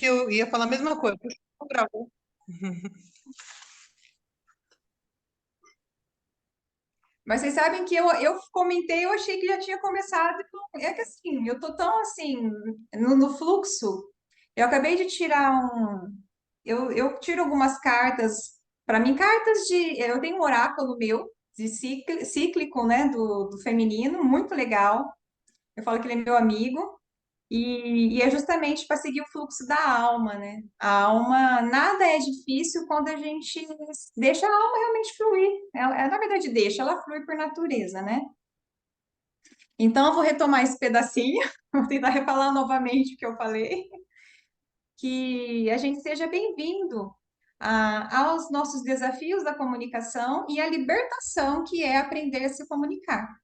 eu ia falar a mesma coisa. Puxa, não gravou. Mas vocês sabem que eu comentei, eu achei que já tinha começado. É que assim, eu tô tão assim, no fluxo. Eu acabei de tirar um. Eu tiro algumas cartas, para mim, cartas de. Eu tenho um oráculo meu, de cíclico, né, do feminino, muito legal. Eu falo que ele é meu amigo. E é justamente para seguir o fluxo da alma, né? A alma, nada é difícil quando a gente deixa a alma realmente fluir. Na verdade, deixa, ela flui por natureza, né? Então, eu vou retomar esse pedacinho, vou tentar refalar novamente o que eu falei, que a gente seja bem-vindo aos nossos desafios da comunicação e à libertação que é aprender a se comunicar.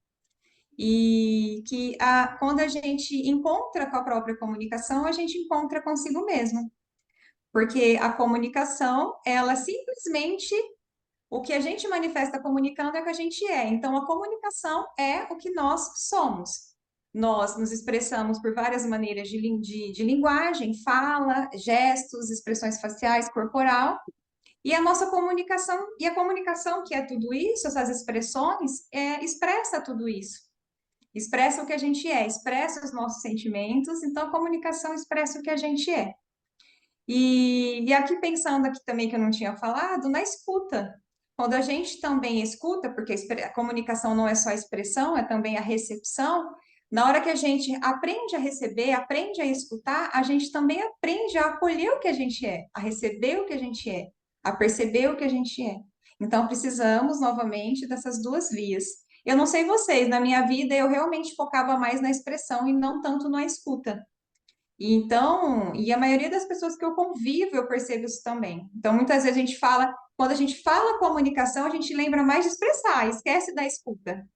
E que quando a gente encontra com a própria comunicação, a gente encontra consigo mesmo. Porque a comunicação, ela simplesmente, o que a gente manifesta comunicando é o que a gente é. Então, a comunicação é o que nós somos. Nós nos expressamos por várias maneiras de linguagem, fala, gestos, expressões faciais, corporal, e a nossa comunicação, e a comunicação que é tudo isso, essas expressões, expressa tudo isso. Expressa o que a gente é, expressa os nossos sentimentos, então a comunicação expressa o que a gente é. E aqui pensando aqui também que eu não tinha falado, na escuta. Quando a gente também escuta, porque a comunicação não é só a expressão, é também a recepção, na hora que a gente aprende a receber, aprende a escutar, a gente também aprende a acolher o que a gente é, a receber o que a gente é, a perceber o que a gente é. Então, precisamos novamente dessas duas vias. Eu não sei vocês, na minha vida eu realmente focava mais na expressão e não tanto na escuta. E então, e a maioria das pessoas que eu convivo, eu percebo isso também. Então, muitas vezes a gente fala, quando a gente fala comunicação, a gente lembra mais de expressar, esquece da escuta,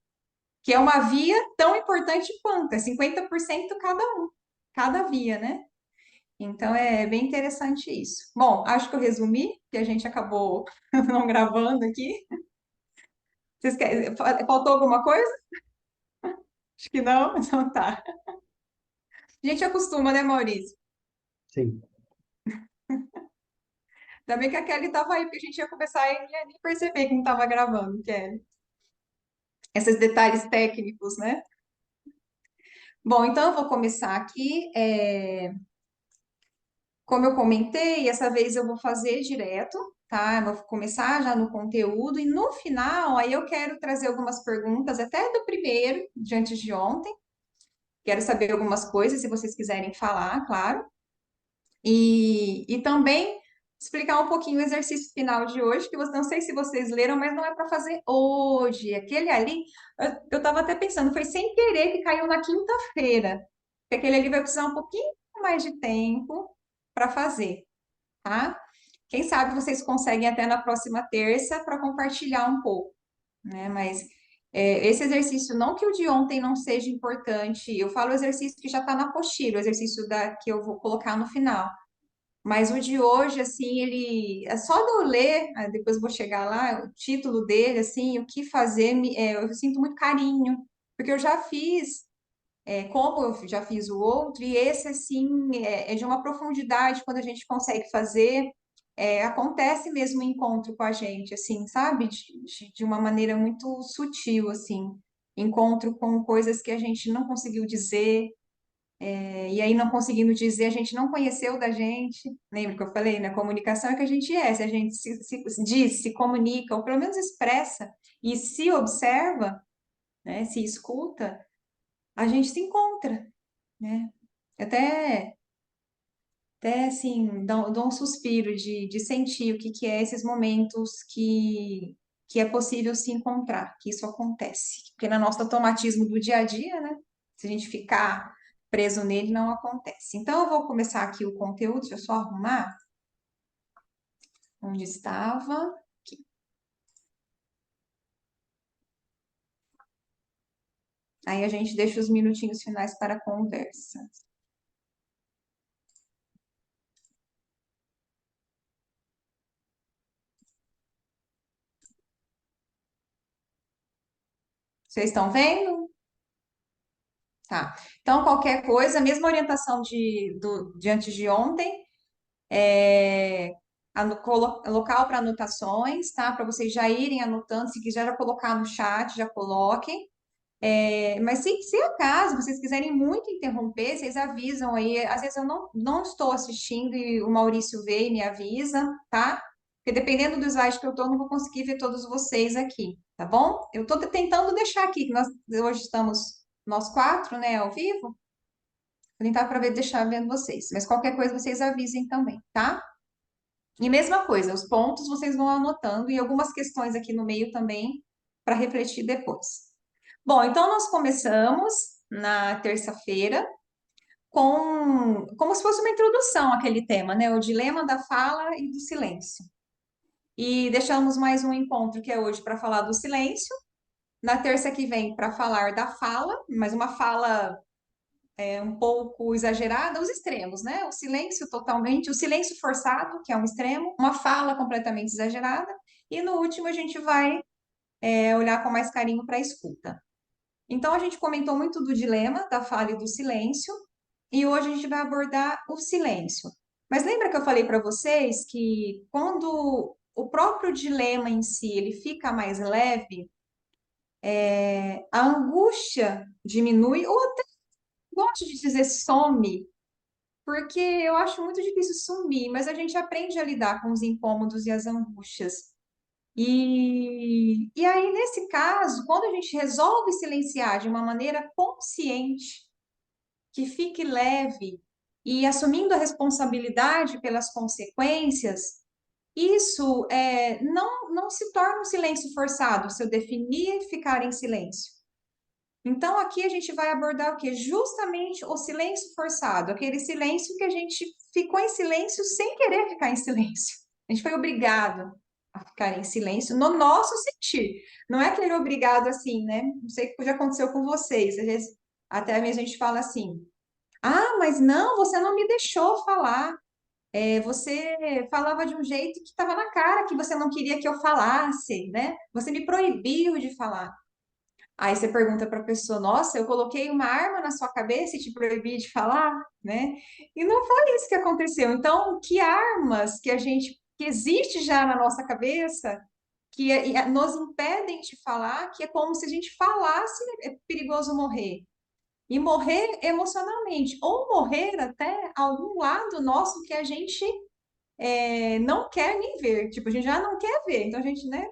que é uma via tão importante quanto, é 50% cada um, cada via, né? Então, é bem interessante isso. Bom, acho que eu resumi, que a gente acabou não gravando aqui. Faltou alguma coisa? Acho que não, então tá. A gente acostuma, né, Maurício? Sim. Ainda bem que a Kelly estava aí, porque a gente ia começar e ia nem perceber que não estava gravando, Kelly. Esses detalhes técnicos, né? Bom, então eu vou começar aqui. Como eu comentei, essa vez eu vou fazer direto, tá? Eu vou começar já no conteúdo e no final, aí eu quero trazer algumas perguntas, até do primeiro, de antes de ontem. Quero saber algumas coisas, se vocês quiserem falar, claro. E também explicar um pouquinho o exercício final de hoje, que não sei se vocês leram, mas não é para fazer hoje. Aquele ali, eu estava até pensando, foi sem querer que caiu na quinta-feira. Porque aquele ali vai precisar um pouquinho mais de tempo para fazer, tá? Quem sabe vocês conseguem até na próxima terça para compartilhar um pouco, né? Mas esse exercício, não que o de ontem não seja importante, eu falo o exercício que já está na apostila, o exercício que eu vou colocar no final. Mas o de hoje, assim, ele é só de eu ler, depois eu vou chegar lá, o título dele, assim, o que fazer, eu sinto muito carinho, porque eu já fiz, como eu já fiz o outro, e esse, assim, é de uma profundidade quando a gente consegue fazer, acontece mesmo o encontro com a gente, assim, sabe? De uma maneira muito sutil, assim, encontro com coisas que a gente não conseguiu dizer, e aí, não conseguindo dizer, a gente não conheceu da gente. Lembra que eu falei, né? Comunicação é o que a gente é. Se a gente se diz, se comunica, ou pelo menos expressa, e se observa, né? Se escuta, a gente se encontra, né? Até, até assim, dou um suspiro de sentir o que, que é esses momentos que é possível se encontrar, que isso acontece. Porque no nosso automatismo do dia a dia, né? Se a gente ficar preso nele, não acontece. Então, eu vou começar aqui o conteúdo, deixa eu só arrumar onde estava. Aí a gente deixa os minutinhos finais para a conversa. Vocês estão vendo? Tá. Então, qualquer coisa, a mesma orientação de antes de ontem. é, local para anotações, tá? Para vocês já irem anotando, se quiser já colocar no chat, já coloquem. Mas se acaso vocês quiserem muito interromper, vocês avisam aí. Às vezes eu não estou assistindo e o Maurício vê e me avisa, tá? Porque dependendo do slide que eu estou, não vou conseguir ver todos vocês aqui, tá bom? Eu estou tentando deixar aqui, que nós hoje estamos nós quatro, né, ao vivo. Vou tentar para ver, deixar vendo vocês. Mas qualquer coisa vocês avisem também, tá? E mesma coisa, os pontos vocês vão anotando e algumas questões aqui no meio também para refletir depois. Bom, então nós começamos na terça-feira com como se fosse uma introdução àquele tema, né? O dilema da fala e do silêncio. E deixamos mais um encontro que é hoje para falar do silêncio, na terça que vem para falar da fala, mas uma fala um pouco exagerada, os extremos, né? O silêncio totalmente, o silêncio forçado, que é um extremo, uma fala completamente exagerada, e no último a gente vai olhar com mais carinho para a escuta. Então, a gente comentou muito do dilema da fala e do silêncio, e hoje a gente vai abordar o silêncio. Mas lembra que eu falei para vocês que quando o próprio dilema em si ele fica mais leve, a angústia diminui, ou até gosto de dizer some, porque eu acho muito difícil sumir, mas a gente aprende a lidar com os incômodos e as angústias. E aí, nesse caso, quando a gente resolve silenciar de uma maneira consciente, que fique leve e assumindo a responsabilidade pelas consequências, isso não se torna um silêncio forçado, se eu definir ficar em silêncio. Então, aqui a gente vai abordar o quê? Justamente o silêncio forçado, aquele silêncio que a gente ficou em silêncio sem querer ficar em silêncio. A gente foi obrigado a ficar em silêncio no nosso sentir. Não é aquele obrigado assim, né? Não sei o que já aconteceu com vocês. Às vezes, até mesmo a gente fala assim: ah, mas não, você não me deixou falar. Você falava de um jeito que estava na cara que você não queria que eu falasse, né? Você me proibiu de falar. Aí você pergunta para a pessoa, nossa, eu coloquei uma arma na sua cabeça e te proibi de falar, né? E não foi isso que aconteceu. Então, que armas que existe já na nossa cabeça que nos impedem de falar, que é como se a gente falasse, é perigoso morrer. E morrer emocionalmente, ou morrer até algum lado nosso que a gente não quer nem ver. Tipo, a gente já não quer ver. Então, a gente, né?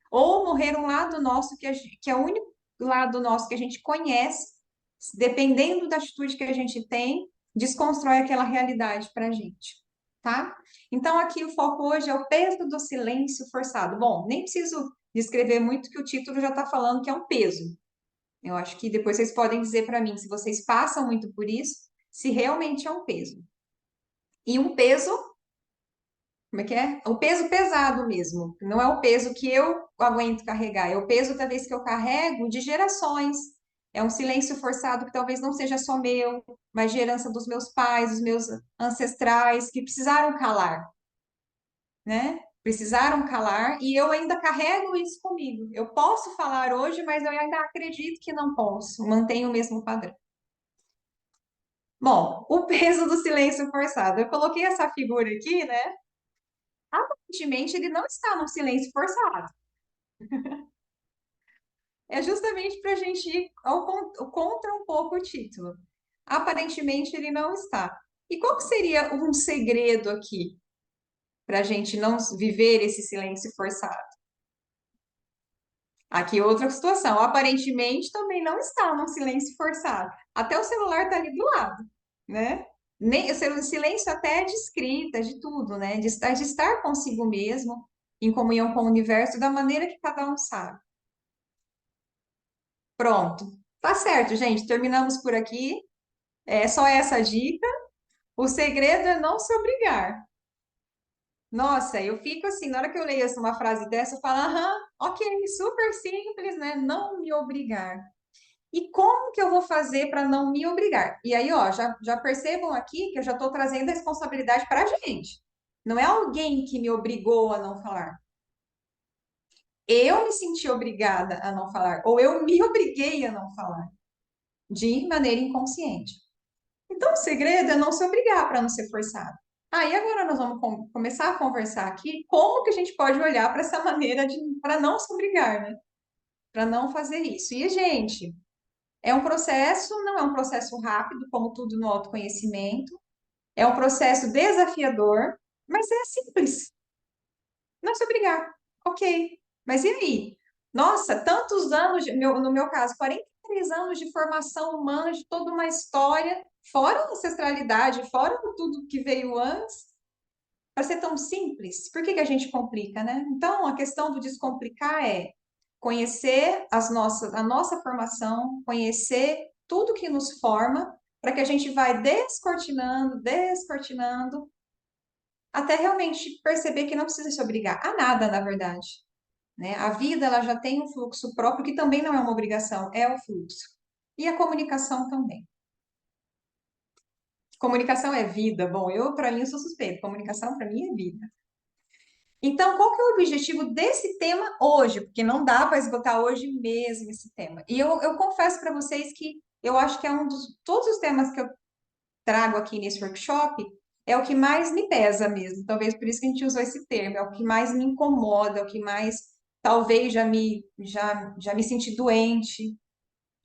Ou morrer um lado nosso que é o único lado nosso que a gente conhece, dependendo da atitude que a gente tem, desconstrói aquela realidade para a gente, tá? Então, aqui o foco hoje é o peso do silêncio forçado. Bom, nem preciso descrever muito que o título já está falando que é um peso. Eu acho que depois vocês podem dizer para mim se vocês passam muito por isso, se realmente é um peso. E um peso, como é que é? O peso pesado mesmo. Não é o peso que eu aguento carregar, é o peso talvez que eu carrego de gerações. É um silêncio forçado que talvez não seja só meu, mas de herança dos meus pais, dos meus ancestrais, que precisaram calar, né? Precisaram calar e eu ainda carrego isso comigo. Eu posso falar hoje, mas eu ainda acredito que não posso. Mantenho o mesmo padrão. Bom, o peso do silêncio forçado. Eu coloquei essa figura aqui, né? Aparentemente, ele não está no silêncio forçado. É justamente para a gente ir contra um pouco o título. Aparentemente, ele não está. E qual que seria um segredo aqui para a gente não viver esse silêncio forçado? Aqui outra situação. Aparentemente, também não está num silêncio forçado. Até o celular está ali do lado, né? Nem, o silêncio até de escrita, de tudo, né? De estar consigo mesmo, em comunhão com o universo, da maneira que cada um sabe. Pronto. Tá certo, gente. Terminamos por aqui. É só essa dica. O segredo é não se obrigar. Nossa, eu fico assim, na hora que eu leio uma frase dessa, eu falo, aham, ok, super simples, né? Não me obrigar. E como que eu vou fazer para não me obrigar? E aí, ó, já percebam aqui que eu já estou trazendo a responsabilidade para a gente. Não é alguém que me obrigou a não falar. Eu me senti obrigada a não falar, ou eu me obriguei a não falar, de maneira inconsciente. Então, o segredo é não se obrigar para não ser forçado. Aí agora nós vamos começar a conversar aqui como que a gente pode olhar para essa maneira de para não se obrigar, né? Para não fazer isso. E, gente, é um processo, não é um processo rápido, como tudo no autoconhecimento, é um processo desafiador, mas é simples. Não se obrigar. Ok. Mas e aí? Nossa, tantos anos, no meu caso, 43 anos de formação humana, de toda uma história, fora a ancestralidade, fora tudo que veio antes, para ser tão simples, por que que a gente complica, né? Então, a questão do descomplicar é conhecer a nossa formação, conhecer tudo que nos forma, para que a gente vai descortinando, descortinando, até realmente perceber que não precisa se obrigar a nada, na verdade, né? A vida, ela já tem um fluxo próprio, que também não é uma obrigação, é o fluxo. E a comunicação também. Comunicação é vida. Bom, para mim, eu sou suspeita. Comunicação, para mim, é vida. Então, qual que é o objetivo desse tema hoje? Porque não dá para esgotar hoje mesmo esse tema. E eu confesso para vocês que eu acho que é um dos todos os temas que eu trago aqui nesse workshop é o que mais me pesa mesmo. Talvez por isso que a gente usou esse termo, é o que mais me incomoda, é o que mais talvez já me senti doente,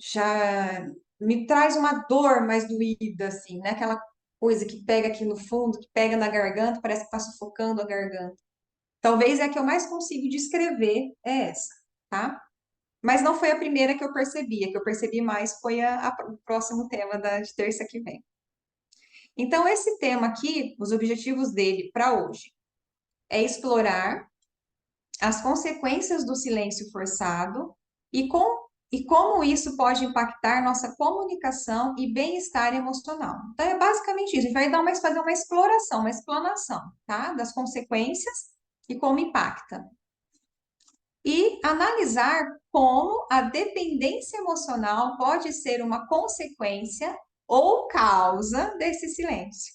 já me traz uma dor mais doída assim, né? Aquela coisa que pega aqui no fundo, que pega na garganta, parece que está sufocando a garganta. Talvez é a que eu mais consigo descrever é essa, tá? Mas não foi a primeira que eu percebi, a que eu percebi mais foi o próximo tema de terça que vem. Então, esse tema aqui, os objetivos dele para hoje é explorar as consequências do silêncio forçado e como isso pode impactar nossa comunicação e bem-estar emocional. Então, é basicamente isso. A gente vai fazer uma exploração, uma explanação, tá? Das consequências e como impacta. E analisar como a dependência emocional pode ser uma consequência ou causa desse silêncio.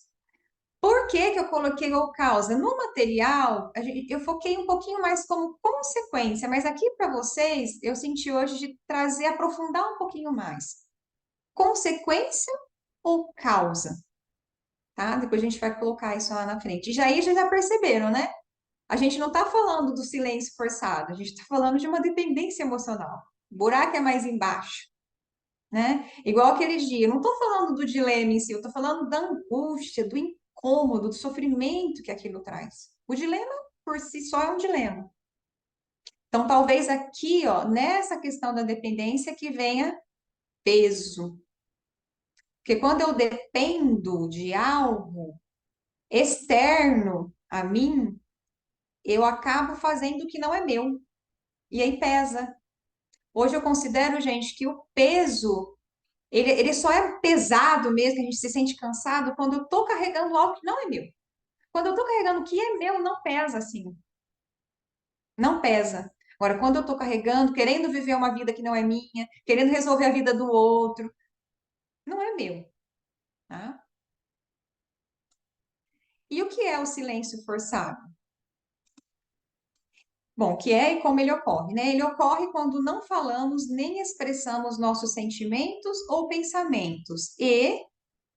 Por que que eu coloquei ou causa? No material, eu foquei um pouquinho mais como consequência, mas aqui para vocês, eu senti hoje de trazer, aprofundar um pouquinho mais. Consequência ou causa? Tá? Depois a gente vai colocar isso lá na frente. E já aí já perceberam, né? A gente não está falando do silêncio forçado, a gente está falando de uma dependência emocional. O buraco é mais embaixo, né? Igual aqueles dias, eu não estou falando do dilema em si, eu estou falando da angústia, do incômodo, do sofrimento que aquilo traz. O dilema por si só é um dilema. Então, talvez aqui, ó, nessa questão da dependência que venha peso. Porque quando eu dependo de algo externo a mim, eu acabo fazendo o que não é meu. E aí pesa. Hoje eu considero, gente, que o peso, ele só é pesado mesmo, que a gente se sente cansado, quando eu tô carregando algo que não é meu. Quando eu tô carregando o que é meu, não pesa assim. Não pesa. Agora, quando eu tô carregando, querendo viver uma vida que não é minha, querendo resolver a vida do outro, não é meu, tá? E o que é o silêncio forçado? Bom, que é e como ele ocorre, né? Ele ocorre quando não falamos nem expressamos nossos sentimentos ou pensamentos e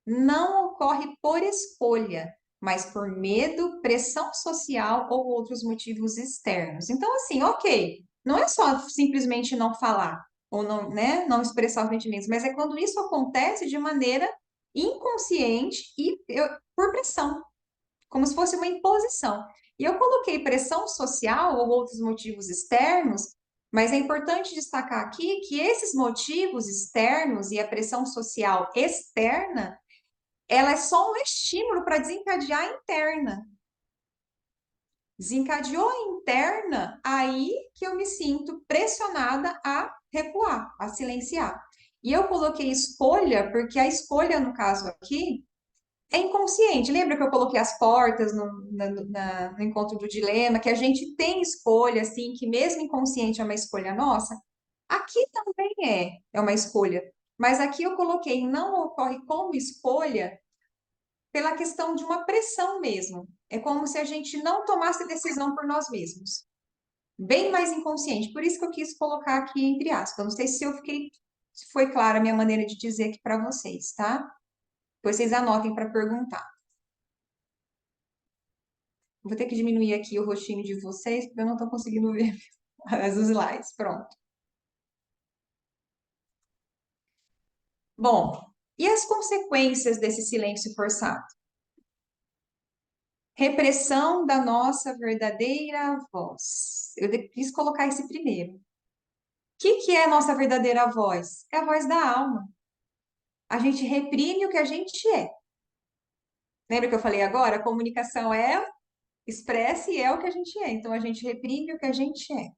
não ocorre por escolha, mas por medo, pressão social ou outros motivos externos. Então, assim, ok, não é só simplesmente não falar ou não, né, não expressar os sentimentos, mas é quando isso acontece de maneira inconsciente e por pressão, como se fosse uma imposição. E eu coloquei pressão social ou outros motivos externos, mas é importante destacar aqui que esses motivos externos e a pressão social externa ela é só um estímulo para desencadear a interna. Desencadeou a interna, aí que eu me sinto pressionada a recuar, a silenciar. E eu coloquei escolha, porque a escolha, no caso aqui, é inconsciente. Lembra que eu coloquei as portas no encontro do dilema, que a gente tem escolha, assim, que mesmo inconsciente é uma escolha nossa? Aqui também é uma escolha. Mas aqui eu coloquei não ocorre como escolha pela questão de uma pressão mesmo. É como se a gente não tomasse decisão por nós mesmos. Bem mais inconsciente. Por isso que eu quis colocar aqui entre aspas. Não sei se foi clara a minha maneira de dizer aqui para vocês, tá? Depois vocês anotem para perguntar. Vou ter que diminuir aqui o rostinho de vocês, porque eu não estou conseguindo ver as slides. Pronto. Bom, e as consequências desse silêncio forçado? Repressão da nossa verdadeira voz. Quis colocar esse primeiro. O que é a nossa verdadeira voz? É a voz da alma. A gente reprime o que a gente é. Lembra que eu falei agora? A comunicação é, expressa e é o que a gente é. Então a gente reprime o que a gente é.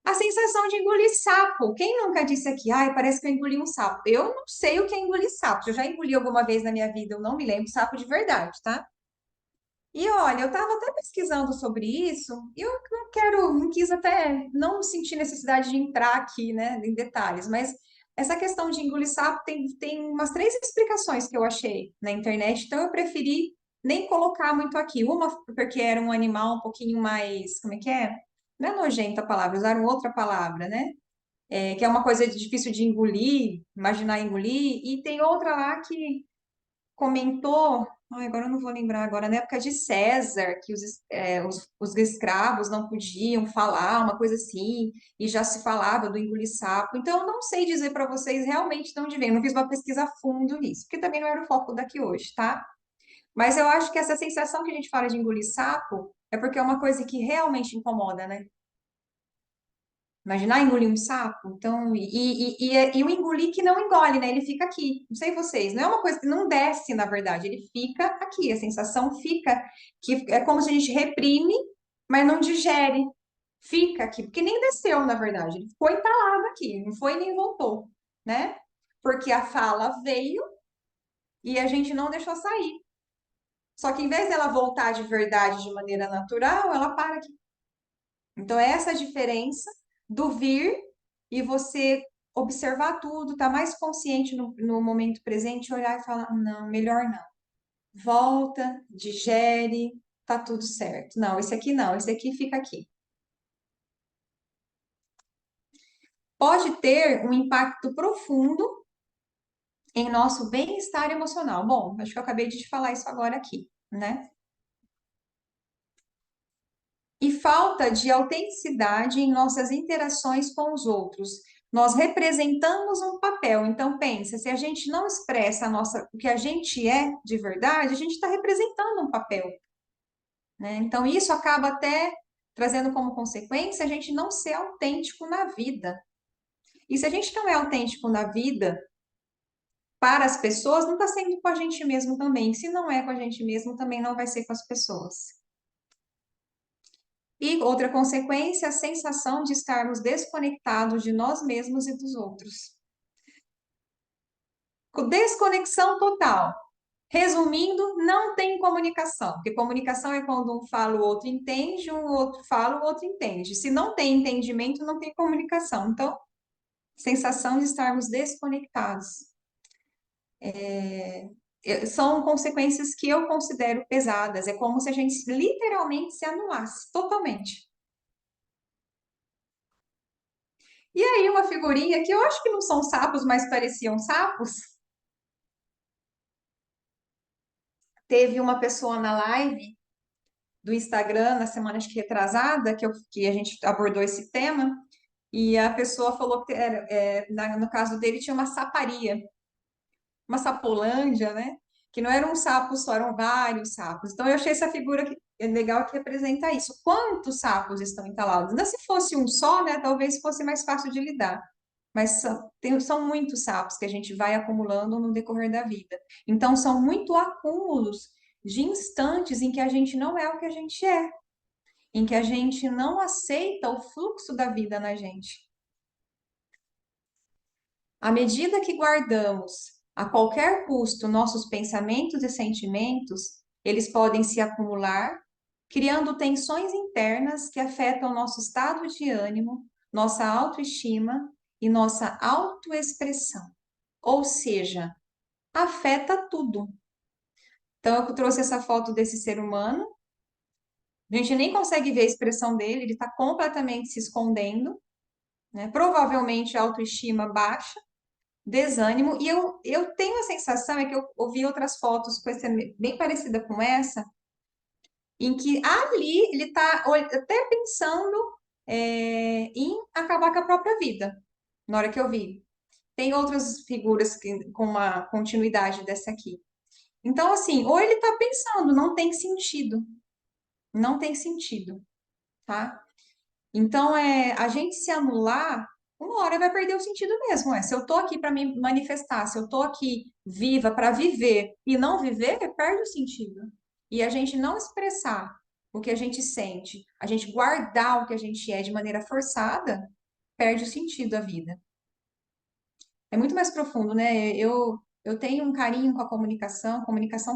A sensação de engolir sapo. Quem nunca disse aqui, ai, parece que eu engoli um sapo? Eu não sei o que é engolir sapo. Eu já engoli alguma vez na minha vida, eu não me lembro, sapo de verdade, tá? E olha, eu estava até pesquisando sobre isso, e eu não quero, não quis até, não senti necessidade de entrar aqui, né, em detalhes, mas essa questão de engolir sapo tem umas três explicações que eu achei na internet, então eu preferi nem colocar muito aqui. Uma, porque era um animal um pouquinho mais, como é que é? Não é nojenta a palavra, usaram outra palavra, né? Que é uma coisa difícil de engolir, imaginar engolir, e tem outra lá que comentou, ai, agora eu não vou lembrar agora, na época de César, que os escravos não podiam falar, uma coisa assim, e já se falava do engolir sapo. Então, eu não sei dizer para vocês realmente de onde vem, eu não fiz uma pesquisa a fundo nisso, porque também não era o foco daqui hoje, tá? Mas eu acho que essa sensação que a gente fala de engolir sapo é porque é uma coisa que realmente incomoda, né? Imaginar engolir um sapo, então, e o engolir que não engole, né? Ele fica aqui. Não sei vocês, não é uma coisa que não desce, na verdade, ele fica aqui. A sensação fica que é como se a gente reprime, mas não digere. Fica aqui, porque nem desceu, na verdade. Ele ficou entalado aqui, não foi nem voltou, né? Porque a fala veio e a gente não deixou sair. Só que em vez dela voltar de verdade de maneira natural, ela para aqui. Então, é essa a diferença do vir e você observar tudo, estar mais consciente no momento presente, olhar e falar: não, melhor não. Volta, digere, tá tudo certo. Não, esse aqui não, esse aqui fica aqui. Pode ter um impacto profundo em nosso bem-estar emocional. Bom, acho que eu acabei de te falar isso agora aqui, né? E falta de autenticidade em nossas interações com os outros. Nós representamos um papel, então pensa, se a gente não expressa o que a gente é de verdade, a gente está representando um papel, né? Então isso acaba até trazendo como consequência a gente não ser autêntico na vida. E se a gente não é autêntico na vida para as pessoas, não está sendo com a gente mesmo também. Se não é com a gente mesmo, também não vai ser com as pessoas. E outra consequência, a sensação de estarmos desconectados de nós mesmos e dos outros. Desconexão total. Resumindo, não tem comunicação, porque comunicação é quando um fala, o outro entende, um outro fala, o outro entende. Se não tem entendimento, não tem comunicação. Então, sensação de estarmos desconectados. São consequências que eu considero pesadas. É como se a gente literalmente se anulasse totalmente. E aí, uma figurinha que eu acho que não são sapos, mas pareciam sapos. Teve uma pessoa na live do Instagram, na semana acho que retrasada, que a gente abordou esse tema, e a pessoa falou que no caso dele tinha uma saparia, uma sapolândia, né? Que não era um sapo só, eram vários sapos. Então eu achei essa figura que é legal que representa isso. Quantos sapos estão entalados? Ainda se fosse um só, né? Talvez fosse mais fácil de lidar. Mas são muitos sapos que a gente vai acumulando no decorrer da vida. Então, são muito acúmulos de instantes em que a gente não é o que a gente é, em que a gente não aceita o fluxo da vida na gente. À medida que guardamos a qualquer custo nossos pensamentos e sentimentos, eles podem se acumular, criando tensões internas que afetam nosso estado de ânimo, nossa autoestima e nossa autoexpressão. Ou seja, afeta tudo. Então, eu trouxe essa foto desse ser humano. A gente nem consegue ver a expressão dele, ele está completamente se escondendo, né? Provavelmente autoestima baixa, desânimo. E eu tenho a sensação, é que eu ouvi outras fotos com essa, bem parecida com essa, em que ali ele está até pensando em acabar com a própria vida, na hora que eu vi. Tem outras figuras com uma continuidade dessa aqui. Então, assim, ou ele está pensando, não tem sentido, não tem sentido, tá? Então, a gente se anular, uma hora vai perder o sentido mesmo. Se eu tô aqui para me manifestar, se eu tô aqui viva para viver e não viver, perde o sentido. E a gente não expressar o que a gente sente, a gente guardar o que a gente é de maneira forçada, perde o sentido da vida. É muito mais profundo, né? Eu tenho um carinho com a comunicação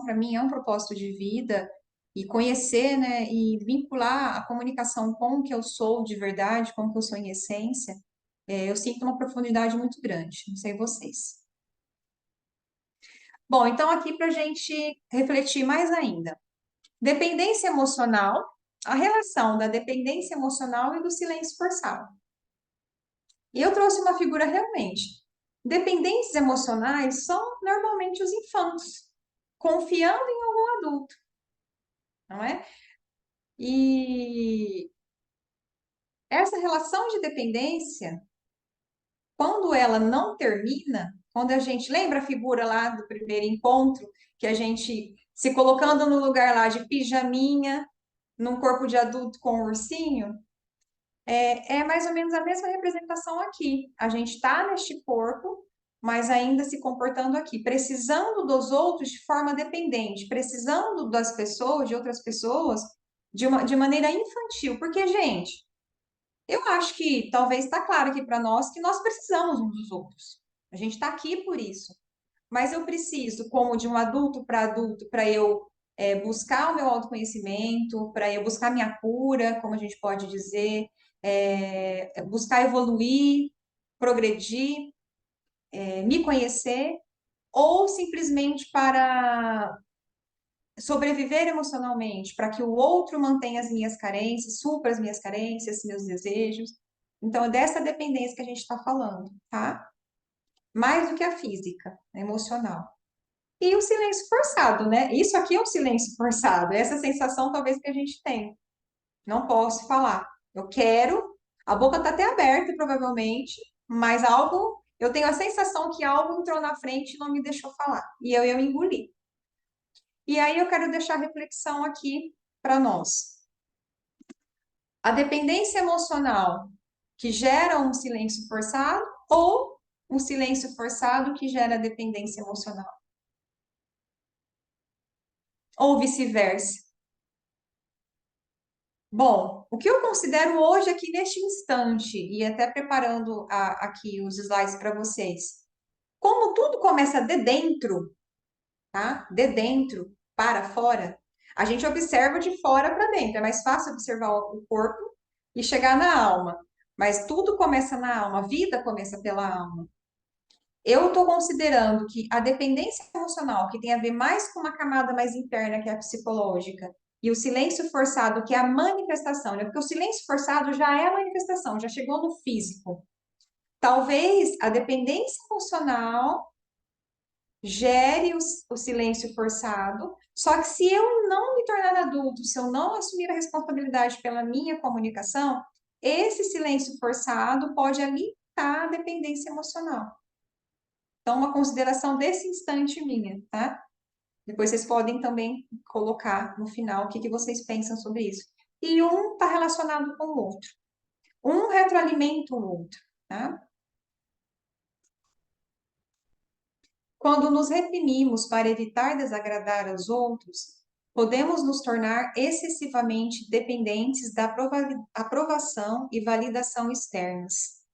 para mim é um propósito de vida, e conhecer, né, e vincular a comunicação com o que eu sou de verdade, com o que eu sou em essência, eu sinto uma profundidade muito grande, não sei vocês. Bom, então aqui para a gente refletir mais ainda. Dependência emocional, a relação da dependência emocional e do silêncio forçado. E eu trouxe uma figura realmente. Dependentes emocionais são normalmente os infantos, confiando em algum adulto, não é? E essa relação de dependência, quando ela não termina, quando a gente lembra a figura lá do primeiro encontro, que a gente se colocando no lugar lá de pijaminha, num corpo de adulto com um ursinho, é mais ou menos a mesma representação aqui. A gente está neste corpo, mas ainda se comportando aqui, precisando dos outros de forma dependente, precisando das pessoas, de outras pessoas, de maneira infantil. Porque, gente, eu acho que talvez está claro aqui para nós que nós precisamos uns dos outros. A gente está aqui por isso. Mas eu preciso, como de um adulto, para eu buscar o meu autoconhecimento, para eu buscar minha cura, como a gente pode dizer, buscar evoluir, progredir, me conhecer, ou simplesmente para sobreviver emocionalmente, para que o outro mantenha as minhas carências, supra as minhas carências, meus desejos. Então, é dessa dependência que a gente está falando, tá? Mais do que a física, a emocional. E o silêncio forçado, né? Isso aqui é um silêncio forçado, essa sensação talvez que a gente tem. Não posso falar. Eu quero, a boca está até aberta, provavelmente, mas algo, eu tenho a sensação que algo entrou na frente e não me deixou falar. E eu engoli. E aí eu quero deixar a reflexão aqui para nós. A dependência emocional que gera um silêncio forçado ou um silêncio forçado que gera dependência emocional? Ou vice-versa? Bom, o que eu considero hoje aqui neste instante, e até preparando aqui os slides para vocês, como tudo começa de dentro, tá? De dentro para fora, a gente observa de fora para dentro. É mais fácil observar o corpo e chegar na alma, mas tudo começa na alma, a vida começa pela alma. Eu estou considerando que a dependência emocional, que tem a ver mais com uma camada mais interna, que é a psicológica, e o silêncio forçado, que é a manifestação, né? Porque o silêncio forçado já é a manifestação, já chegou no físico. Talvez a dependência emocional gere o silêncio forçado, só que se eu não me tornar adulto, se eu não assumir a responsabilidade pela minha comunicação, esse silêncio forçado pode alimentar a dependência emocional. Então, uma consideração desse instante minha, tá? Depois vocês podem também colocar no final o que que vocês pensam sobre isso. E um está relacionado com o outro. Um retroalimenta o outro, tá? Quando nos reprimimos para evitar desagradar aos outros, podemos nos tornar excessivamente dependentes da aprovação e validação externas.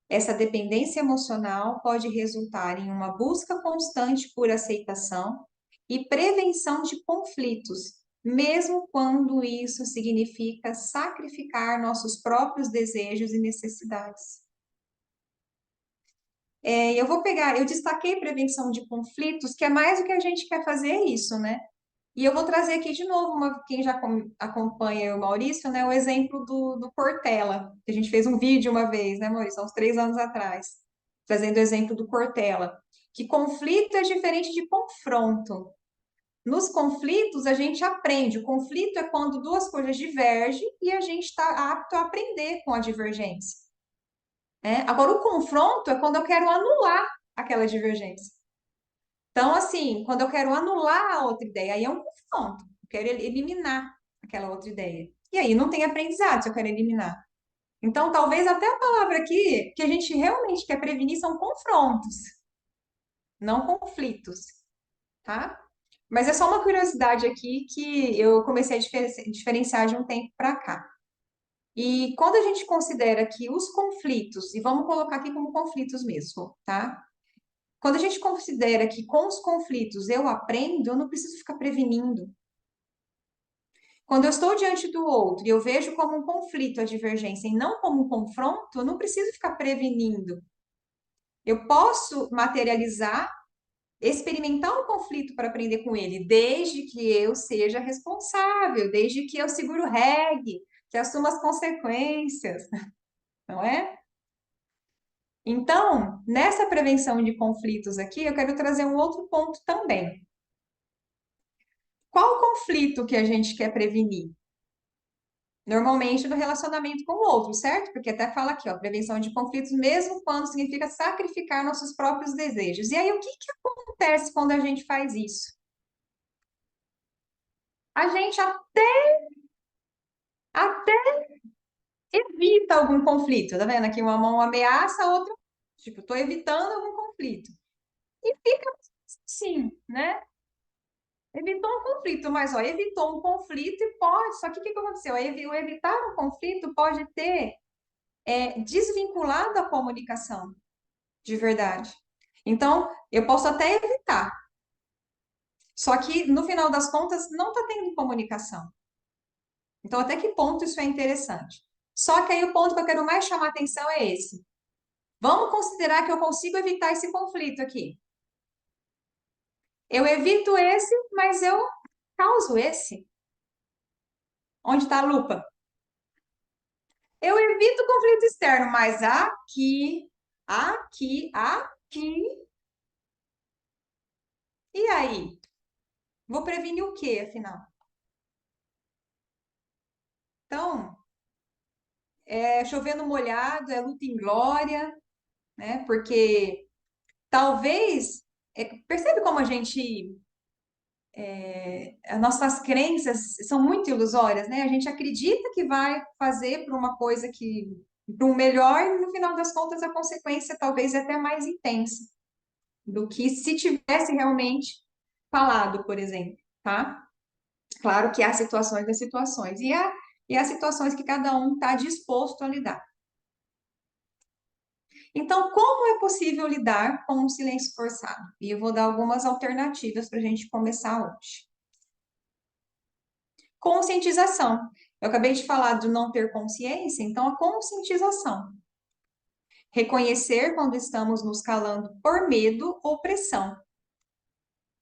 Essa dependência emocional pode resultar em uma busca constante por aceitação e prevenção de conflitos, mesmo quando isso significa sacrificar nossos próprios desejos e necessidades. Eu vou pegar, eu destaquei prevenção de conflitos, que é mais o que a gente quer fazer é isso, né? E eu vou trazer aqui de novo, quem já acompanha o Maurício, né, o exemplo do Cortella, que a gente fez um vídeo uma vez, né, Maurício, há uns 3 anos atrás, trazendo o exemplo do Cortella, que conflito é diferente de confronto. Nos conflitos, a gente aprende. O conflito é quando duas coisas divergem e a gente está apto a aprender com a divergência, né? Agora, o confronto é quando eu quero anular aquela divergência. Então, assim, quando eu quero anular a outra ideia, aí é um confronto. Eu quero eliminar aquela outra ideia. E aí não tem aprendizado se eu quero eliminar. Então, talvez até a palavra aqui que a gente realmente quer prevenir são confrontos, não conflitos, tá? Mas é só uma curiosidade aqui que eu comecei a diferenciar de um tempo para cá. E quando a gente considera que os conflitos, e vamos colocar aqui como conflitos mesmo, tá? Quando a gente considera que com os conflitos eu aprendo, eu não preciso ficar prevenindo. Quando eu estou diante do outro e eu vejo como um conflito a divergência e não como um confronto, eu não preciso ficar prevenindo. Eu posso materializar, experimentar um conflito para aprender com ele, desde que eu seja responsável, desde que eu segure o reggae, que assuma as consequências, não é? Então, nessa prevenção de conflitos aqui, eu quero trazer um outro ponto também. Qual o conflito que a gente quer prevenir? Normalmente no relacionamento com o outro, certo? Porque até fala aqui, ó, prevenção de conflitos, mesmo quando significa sacrificar nossos próprios desejos. E aí, o que que acontece quando a gente faz isso? A gente até evita algum conflito, tá vendo? Aqui uma mão ameaça, a outra, tipo, tô evitando algum conflito. E fica assim, né? Evitou um conflito, mas ó, evitou um conflito e pode, só que o que que aconteceu? O evitar um conflito pode ter desvinculado a comunicação de verdade. Então, eu posso até evitar, só que no final das contas não está tendo comunicação. Então, até que ponto isso é interessante? Só que aí o ponto que eu quero mais chamar a atenção é esse. Vamos considerar que eu consigo evitar esse conflito aqui. Eu evito esse, mas eu causo esse. Onde está a lupa? Eu evito o conflito externo, mas aqui. E aí? Vou prevenir o quê, afinal? Então, é chover no molhado, é luta em glória, né? Porque talvez, percebe como a gente, as nossas crenças são muito ilusórias, né? A gente acredita que vai fazer para uma coisa que, para um melhor, e no final das contas a consequência talvez é até mais intensa do que se tivesse realmente falado, por exemplo, tá? Claro que há situações e situações, e há situações que cada um está disposto a lidar. Então, como é possível lidar com o silêncio forçado? E eu vou dar algumas alternativas para a gente começar hoje. Conscientização. Eu acabei de falar do não ter consciência, então a conscientização. Reconhecer quando estamos nos calando por medo ou pressão.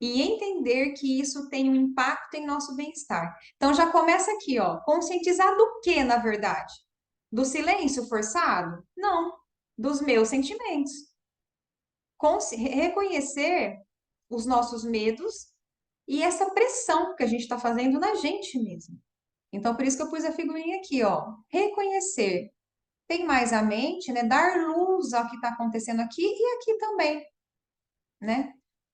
E entender que isso tem um impacto em nosso bem-estar. Então já começa aqui, ó. Conscientizar do que, na verdade? Do silêncio forçado? Não, dos meus sentimentos. Reconhecer os nossos medos e essa pressão que a gente está fazendo na gente mesmo. Então, por isso que eu pus a figurinha aqui, ó. Reconhecer. Tem mais a mente, né? Dar luz ao que está acontecendo aqui e aqui também, né?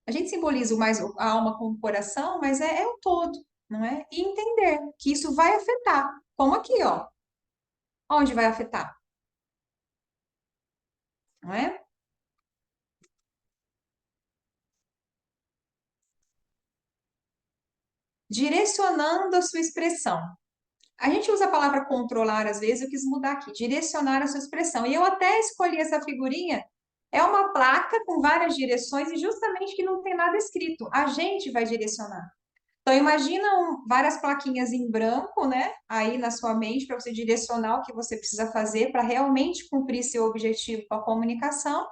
A gente simboliza mais a alma com o coração, mas é o todo, não é? E entender que isso vai afetar. Como aqui, ó. Onde vai afetar? Não é? Direcionando a sua expressão. A gente usa a palavra controlar às vezes, eu quis mudar aqui, direcionar a sua expressão. E eu até escolhi essa figurinha. É uma placa com várias direções e justamente que não tem nada escrito. A gente vai direcionar. Então imagina várias plaquinhas em branco, né? Aí na sua mente para você direcionar o que você precisa fazer para realmente cumprir seu objetivo com a comunicação.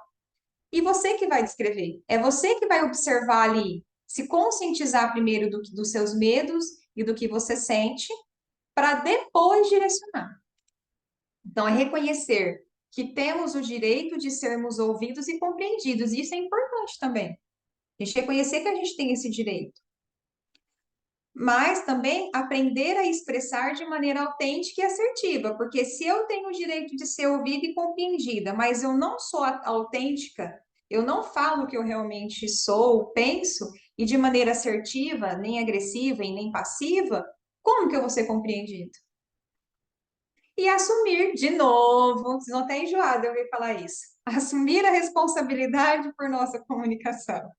E você que vai descrever. É você que vai observar ali, se conscientizar primeiro dos seus medos e do que você sente para depois direcionar. Então, é reconhecer que temos o direito de sermos ouvidos e compreendidos. E isso é importante também. A gente reconhecer que a gente tem esse direito. mas também aprender a expressar de maneira autêntica e assertiva, porque se eu tenho o direito de ser ouvida e compreendida, mas eu não sou autêntica, eu não falo o que eu realmente sou, penso, e de maneira assertiva, nem agressiva e nem passiva, como que eu vou ser compreendido? E assumir, de novo, vocês vão até enjoar de eu ouvir falar isso, assumir a responsabilidade por nossa comunicação.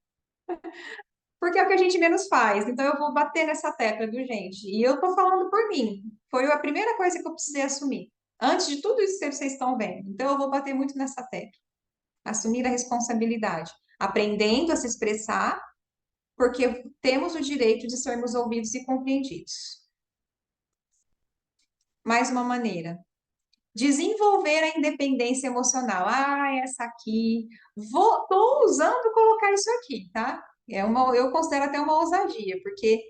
Porque é o que a gente menos faz. Então eu vou bater nessa tecla, viu, gente? E eu tô falando por mim. Foi a primeira coisa que eu precisei assumir. Antes de tudo isso que vocês estão vendo. Então eu vou bater muito nessa tecla. Assumir a responsabilidade. Aprendendo a se expressar, porque temos o direito de sermos ouvidos e compreendidos. Mais uma maneira. Desenvolver a independência emocional. Ah, essa aqui. Tô usando colocar isso aqui, tá? Eu considero até uma ousadia, porque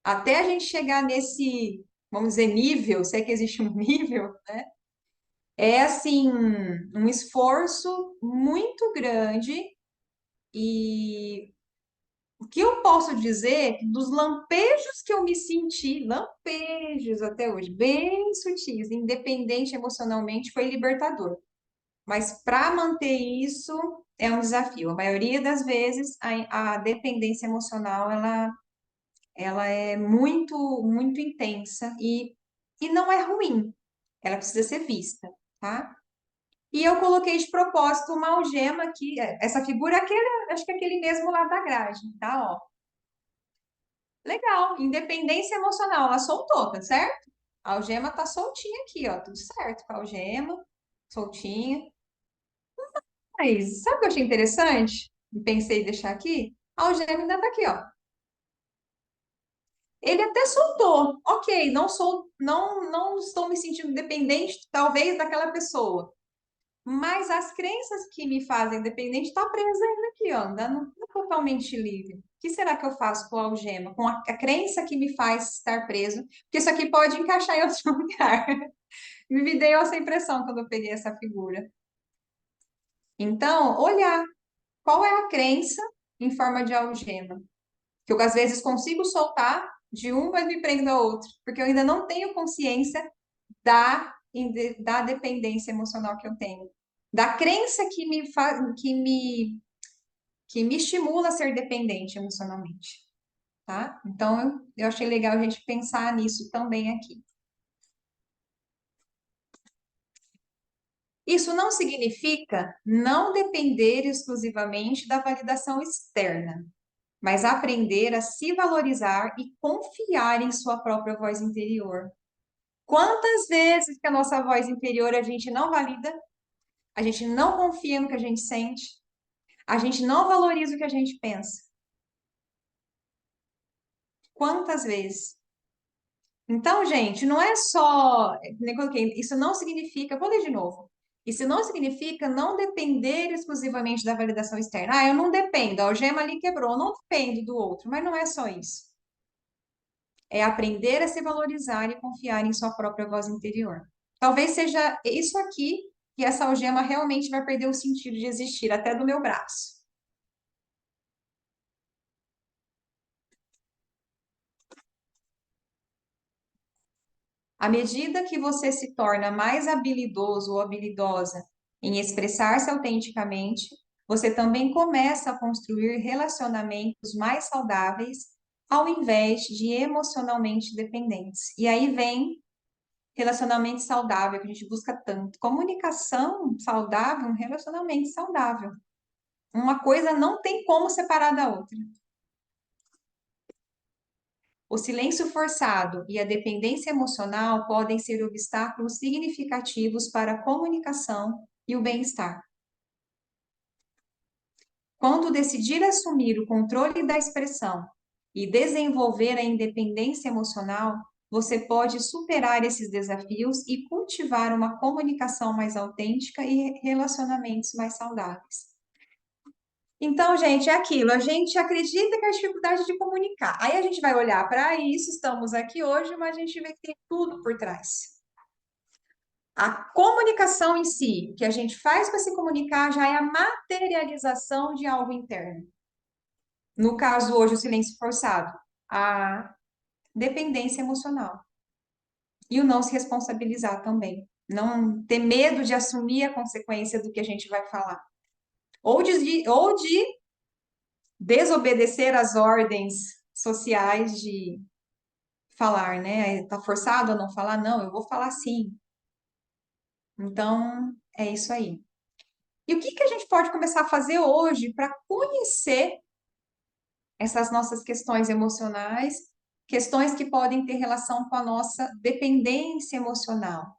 até a gente chegar nesse, vamos dizer, nível, se é que existe um nível, é assim, um esforço muito grande. E o que eu posso dizer é que dos lampejos que eu me senti, lampejos até hoje, bem sutis, independente emocionalmente, foi libertador. Mas para manter isso é um desafio. A maioria das vezes a dependência emocional ela é muito intensa e não é ruim. Ela precisa ser vista, tá? E eu coloquei de propósito uma algema aqui. Essa figura é aquele, acho que é aquele mesmo lá da grade, tá? Ó, legal. Independência emocional, ela soltou, tá certo? A algema tá soltinha aqui, ó, tudo certo com a algema, soltinha. Mas sabe o que eu achei interessante? E pensei em deixar aqui? A algema ainda tá aqui, ó. Ele até soltou. Ok, não estou me sentindo dependente, talvez, daquela pessoa. Mas as crenças que me fazem dependente estão presas ainda aqui, ó, não totalmente livre. O que será que eu faço com a algema? Com a crença que me faz estar preso? Porque isso aqui pode encaixar em outro lugar. Me deu essa impressão quando eu peguei essa figura. Então, olhar qual é a crença em forma de algema. Que eu, às vezes, consigo soltar de um, mas me prendo a outro. Porque eu ainda não tenho consciência da dependência emocional que eu tenho. Da crença que me estimula a ser dependente emocionalmente, tá? Então, eu achei legal a gente pensar nisso também aqui. Isso não significa não depender exclusivamente da validação externa, mas aprender a se valorizar e confiar em sua própria voz interior. Quantas vezes que a nossa voz interior a gente não valida, a gente não confia no que a gente sente, a gente não valoriza o que a gente pensa? Quantas vezes? Então, gente, não é só, nem coloquei, isso não significa, vou ler de novo. Isso não significa não depender exclusivamente da validação externa. Ah, eu não dependo, a algema ali quebrou, eu não dependo do outro, mas não é só isso. É aprender a se valorizar e confiar em sua própria voz interior. Talvez seja isso aqui que essa algema realmente vai perder o sentido de existir, até do meu braço. À medida que você se torna mais habilidoso ou habilidosa em expressar-se autenticamente, você também começa a construir relacionamentos mais saudáveis, ao invés de emocionalmente dependentes. E aí vem relacionamento saudável, que a gente busca tanto. Comunicação saudável, um relacionamento saudável. Uma coisa não tem como separar da outra. O silêncio forçado e a dependência emocional podem ser obstáculos significativos para a comunicação e o bem-estar. Quando decidir assumir o controle da expressão e desenvolver a independência emocional, você pode superar esses desafios e cultivar uma comunicação mais autêntica e relacionamentos mais saudáveis. Então, gente, é aquilo. A gente acredita que é a dificuldade de comunicar. Aí a gente vai olhar para isso, estamos aqui hoje, mas a gente vê que tem tudo por trás. A comunicação em si, o que a gente faz para se comunicar, já é a materialização de algo interno. No caso, hoje, o silêncio forçado. A dependência emocional. E o não se responsabilizar também. Não ter medo de assumir a consequência do que a gente vai falar. Ou de desobedecer às ordens sociais de falar, né? Tá forçado a não falar? Não, eu vou falar sim. Então, é isso aí. E o que que a gente pode começar a fazer hoje para conhecer essas nossas questões emocionais, questões que podem ter relação com a nossa dependência emocional?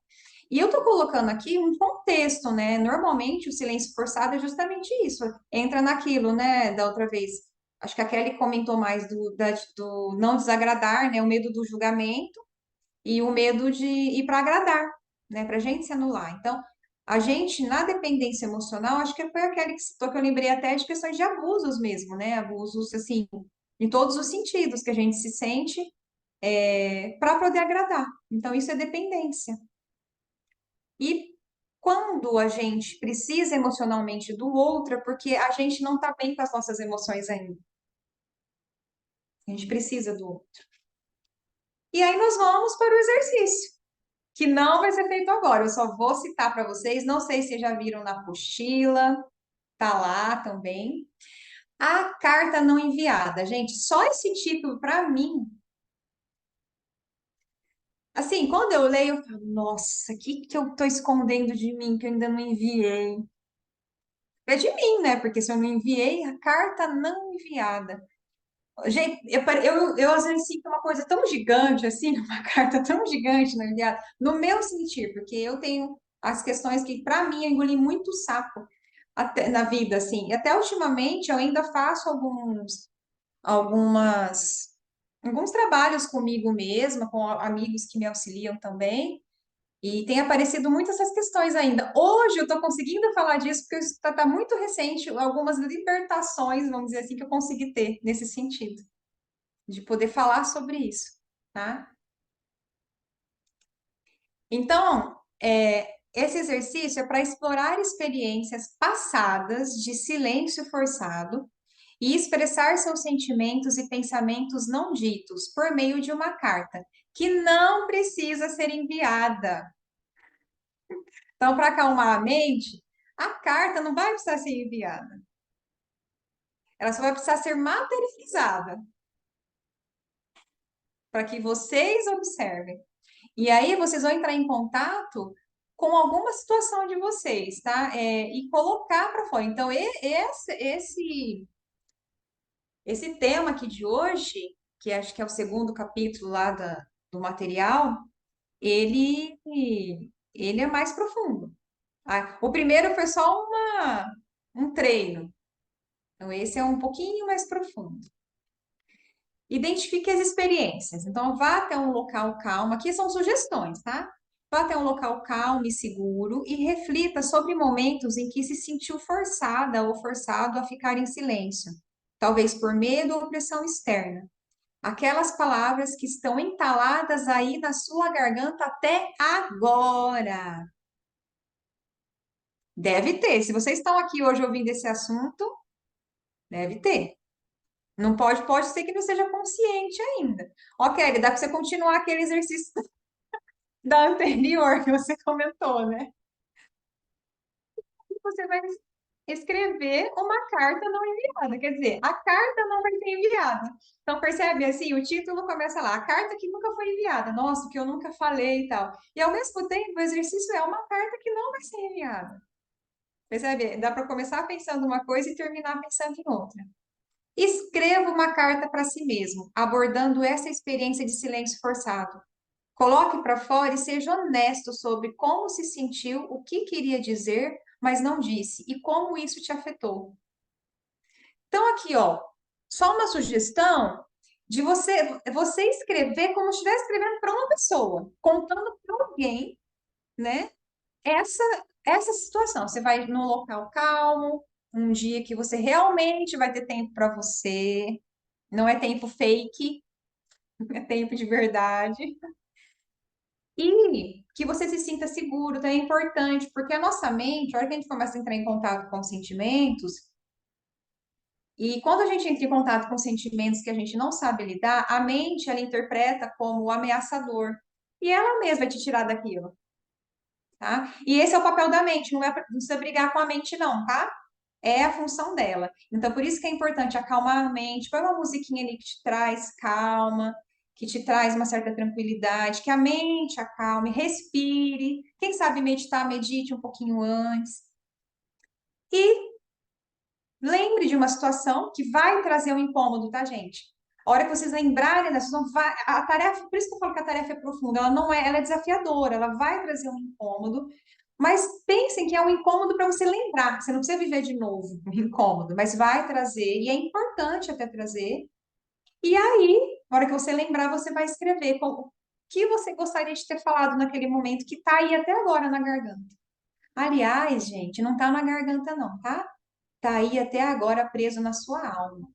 E eu tô colocando aqui um contexto, né? Normalmente o silêncio forçado é justamente isso. Entra naquilo, né? Da outra vez. Acho que a Kelly comentou mais do não desagradar, né? O medo do julgamento e o medo de ir para agradar, né? Para a gente se anular. Então, a gente, na dependência emocional, acho que foi a Kelly que citou, que eu lembrei até de questões de abusos mesmo, né? Abusos, assim, em todos os sentidos que a gente se sente para poder agradar. Então, isso é dependência. E quando a gente precisa emocionalmente do outro, é porque a gente não está bem com as nossas emoções ainda. A gente precisa do outro. E aí nós vamos para o exercício, que não vai ser feito agora. Eu só vou citar para vocês. Não sei se já viram na apostila, tá lá também. A carta não enviada. Gente, só esse título, para mim, assim, quando eu leio, eu falo, nossa, o que que eu tô escondendo de mim que eu ainda não enviei? É de mim, né? Porque se eu não enviei, a carta não enviada. Gente, eu às vezes sinto uma coisa tão gigante, assim, uma carta tão gigante não enviada, no meu sentir, porque eu tenho as questões que, para mim, eu engoli muito sapo até, na vida, assim. E até ultimamente eu ainda faço algumas, alguns trabalhos comigo mesma, com amigos que me auxiliam também. E tem aparecido muito essas questões ainda. Hoje eu estou conseguindo falar disso porque está muito recente algumas libertações, vamos dizer assim, que eu consegui ter nesse sentido, de poder falar sobre isso, tá? Então, esse exercício é para explorar experiências passadas de silêncio forçado e expressar seus sentimentos e pensamentos não ditos por meio de uma carta, que não precisa ser enviada. Então, para acalmar a mente, a carta não vai precisar ser enviada. Ela só vai precisar ser materializada para que vocês observem. E aí vocês vão entrar em contato com alguma situação de vocês, tá? E colocar para fora. Então, esse tema aqui de hoje, que acho que é o segundo capítulo lá do material, ele, ele é mais profundo. O primeiro foi só um treino. Então, esse é um pouquinho mais profundo. Identifique as experiências. Então, vá até um local calmo. Aqui são sugestões, tá? Vá até um local calmo e seguro e reflita sobre momentos em que se sentiu forçada ou forçado a ficar em silêncio, talvez por medo ou pressão externa. Aquelas palavras que estão entaladas aí na sua garganta até agora. Deve ter. Se vocês estão aqui hoje ouvindo esse assunto, deve ter. Não pode ser que não seja consciente ainda. Ok, dá para você continuar aquele exercício da anterior que você comentou, né? Você vai escrever uma carta não enviada. Quer dizer, a carta não vai ser enviada. Então, percebe assim, o título começa lá, a carta que nunca foi enviada. Nossa, que eu nunca falei e tal. E ao mesmo tempo, o exercício é uma carta que não vai ser enviada. Percebe? Dá para começar pensando uma coisa e terminar pensando em outra. Escreva uma carta para si mesmo, abordando essa experiência de silêncio forçado. Coloque para fora e seja honesto sobre como se sentiu, o que queria dizer, mas não disse, e como isso te afetou. Então, aqui, ó, só uma sugestão de você escrever como se estivesse escrevendo para uma pessoa, contando para alguém, né? Essa, essa situação. Você vai num local calmo, um dia que você realmente vai ter tempo para você, não é tempo fake, é tempo de verdade. E que você se sinta seguro, então é importante, porque a nossa mente, a hora que a gente começa a entrar em contato com os sentimentos, E quando a gente entra em contato com sentimentos que a gente não sabe lidar, a mente, ela interpreta como ameaçador. E ela mesma vai te tirar daquilo, tá? E esse é o papel da mente, não precisa brigar com a mente não, tá? É a função dela. Então, por isso que é importante acalmar a mente, põe uma musiquinha ali que te traz calma, que te traz uma certa tranquilidade, que a mente acalme, respire. Quem sabe meditar, medite um pouquinho antes. E lembre de uma situação que vai trazer um incômodo, tá, gente? A hora que vocês lembrarem da situação, a tarefa, por isso que eu falo que a tarefa é profunda, ela não é, ela é desafiadora, ela vai trazer um incômodo, mas pensem que é um incômodo para você lembrar, você não precisa viver de novo um incômodo, mas vai trazer, e é importante até trazer. E aí, na hora que você lembrar, você vai escrever o que você gostaria de ter falado naquele momento que tá aí até agora na garganta. Aliás, gente, não tá na garganta não, tá? Tá aí até agora preso na sua alma.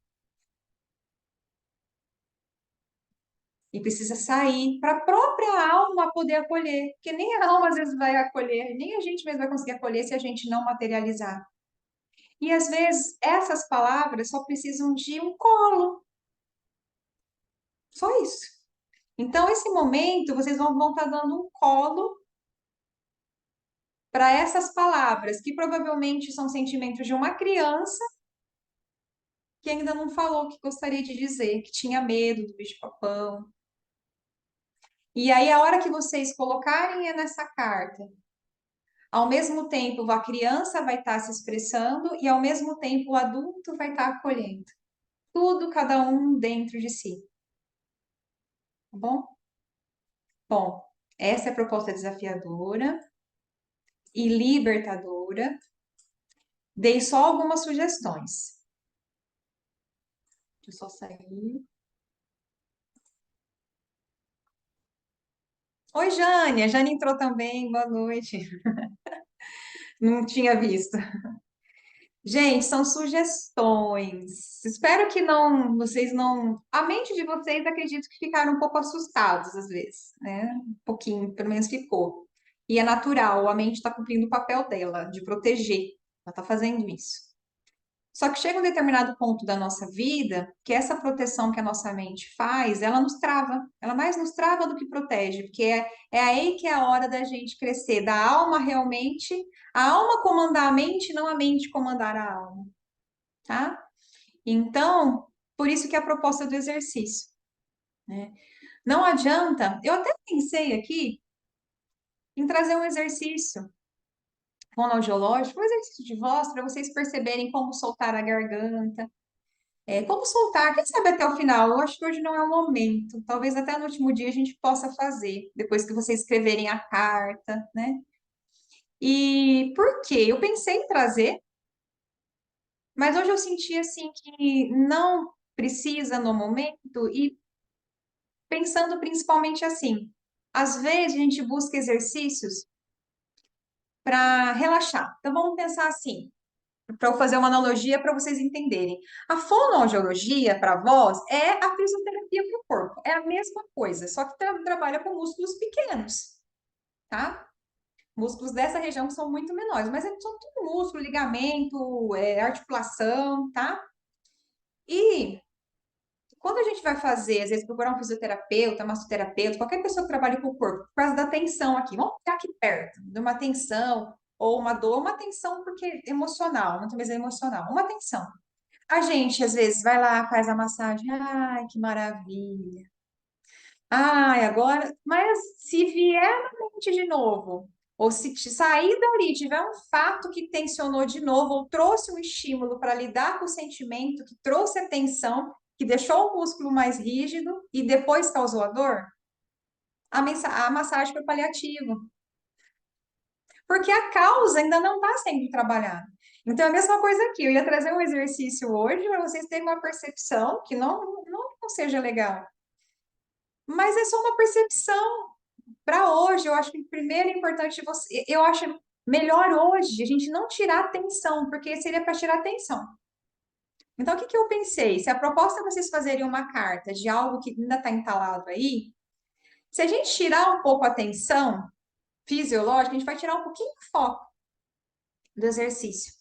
E precisa sair para a própria alma poder acolher, porque nem a alma às vezes vai acolher, nem a gente mesmo vai conseguir acolher se a gente não materializar. E às vezes essas palavras só precisam de um colo, só isso. Então, esse momento, vocês vão estar dando um colo para essas palavras, que provavelmente são sentimentos de uma criança que ainda não falou o que gostaria de dizer, que tinha medo do bicho-papão. E aí, a hora que vocês colocarem nessa carta, ao mesmo tempo a criança vai estar se expressando e ao mesmo tempo o adulto vai estar acolhendo. Tudo, cada um dentro de si. Tá bom? Bom, essa é a proposta desafiadora e libertadora. Dei só algumas sugestões. Deixa eu só sair. Oi, Jane. A Jane entrou também. Boa noite. Não tinha visto. Gente, são sugestões. Espero que não, vocês não. A mente de vocês, acredito que ficaram um pouco assustados às vezes, né? Um pouquinho, pelo menos ficou. E é natural, a mente está cumprindo o papel dela, de proteger. Ela está fazendo isso. Só que chega um determinado ponto da nossa vida que essa proteção que a nossa mente faz, ela nos trava. Ela mais nos trava do que protege, porque é aí que é a hora da gente crescer, da alma realmente, a alma comandar a mente, não a mente comandar a alma, tá? Então, por isso que é a proposta do exercício, né? Não adianta, eu até pensei aqui em trazer um exercício fonoaudiológico, um exercício de voz, para vocês perceberem como soltar a garganta. Como soltar, quem sabe até o final? Eu acho que hoje não é o momento. Talvez até no último dia a gente possa fazer, depois que vocês escreverem a carta, né? E por quê? Eu pensei em trazer, mas hoje eu senti assim que não precisa no momento e pensando principalmente assim, às vezes a gente busca exercícios para relaxar. Então vamos pensar assim, para eu fazer uma analogia para vocês entenderem. A fonoaudiologia para a voz é a fisioterapia para o corpo. É a mesma coisa, só que trabalha com músculos pequenos, tá? Músculos dessa região que são muito menores, mas são tudo músculo, ligamento, articulação, tá? E quando a gente vai fazer, às vezes procurar um fisioterapeuta, massoterapeuta, qualquer pessoa que trabalhe com o corpo, por causa da tensão aqui, vamos ficar aqui perto, de uma tensão ou uma dor, uma tensão porque emocional, muitas vezes é emocional, uma tensão. A gente, às vezes, vai lá, faz a massagem. Ai, que maravilha. Ai, agora. Mas se vier na mente de novo, ou se sair dali, tiver um fato que tensionou de novo, ou trouxe um estímulo para lidar com o sentimento, que trouxe a tensão, que deixou o músculo mais rígido e depois causou a dor, a massagem foi paliativa. Porque a causa ainda não está sendo trabalhada. Então, é a mesma coisa aqui. Eu ia trazer um exercício hoje para vocês terem uma percepção que não seja legal. Mas é só uma percepção para hoje. Eu acho que primeiro é importante você. Eu acho melhor hoje a gente não tirar atenção, porque seria para tirar atenção. Então, o que que eu pensei? Se a proposta é vocês fazerem uma carta de algo que ainda está entalado aí, se a gente tirar um pouco a atenção fisiológica, a gente vai tirar um pouquinho o foco do exercício.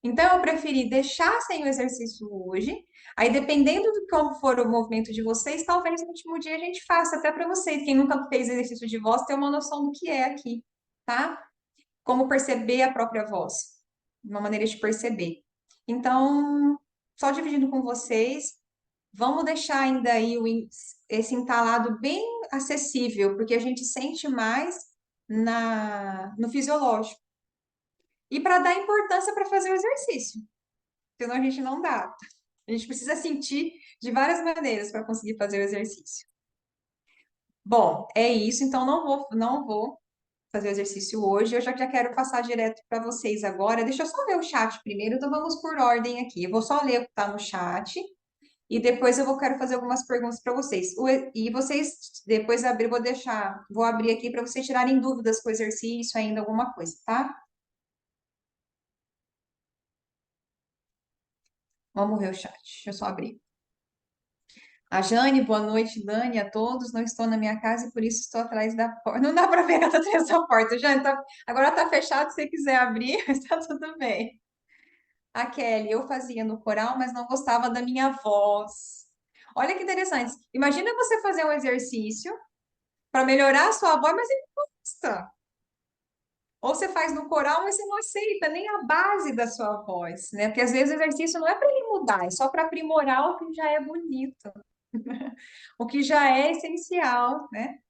Então, eu preferi deixar sem o exercício hoje. Aí, dependendo do como for o movimento de vocês, talvez no último dia a gente faça, até para vocês. Quem nunca fez exercício de voz, ter uma noção do que é aqui, tá? Como perceber a própria voz, uma maneira de perceber. Então, só dividindo com vocês, vamos deixar ainda aí esse entalado bem acessível, porque a gente sente mais no fisiológico. E para dar importância para fazer o exercício, senão a gente não dá. A gente precisa sentir de várias maneiras para conseguir fazer o exercício. Bom, é isso, então não vou fazer o exercício hoje. Eu já quero passar direto para vocês agora. Deixa eu só ver o chat primeiro, então vamos por ordem aqui. Eu vou só ler o que está no chat e depois quero fazer algumas perguntas para vocês. E vocês depois vou abrir aqui para vocês tirarem dúvidas com o exercício, ainda alguma coisa, tá? Vamos ver o chat. Deixa eu só abrir. A Jane, boa noite, Dani, a todos. Não estou na minha casa e por isso estou atrás da porta. Não dá para ver ela atrás da porta. Jane, agora está fechado. Se você quiser abrir, está tudo bem. A Kelly, eu fazia no coral, mas não gostava da minha voz. Olha que interessante. Imagina você fazer um exercício para melhorar a sua voz, mas você não gosta. Ou você faz no coral, mas você não aceita nem a base da sua voz, né? Porque às vezes o exercício não é para ele mudar, é só para aprimorar o que já é bonito, o que já é essencial, né?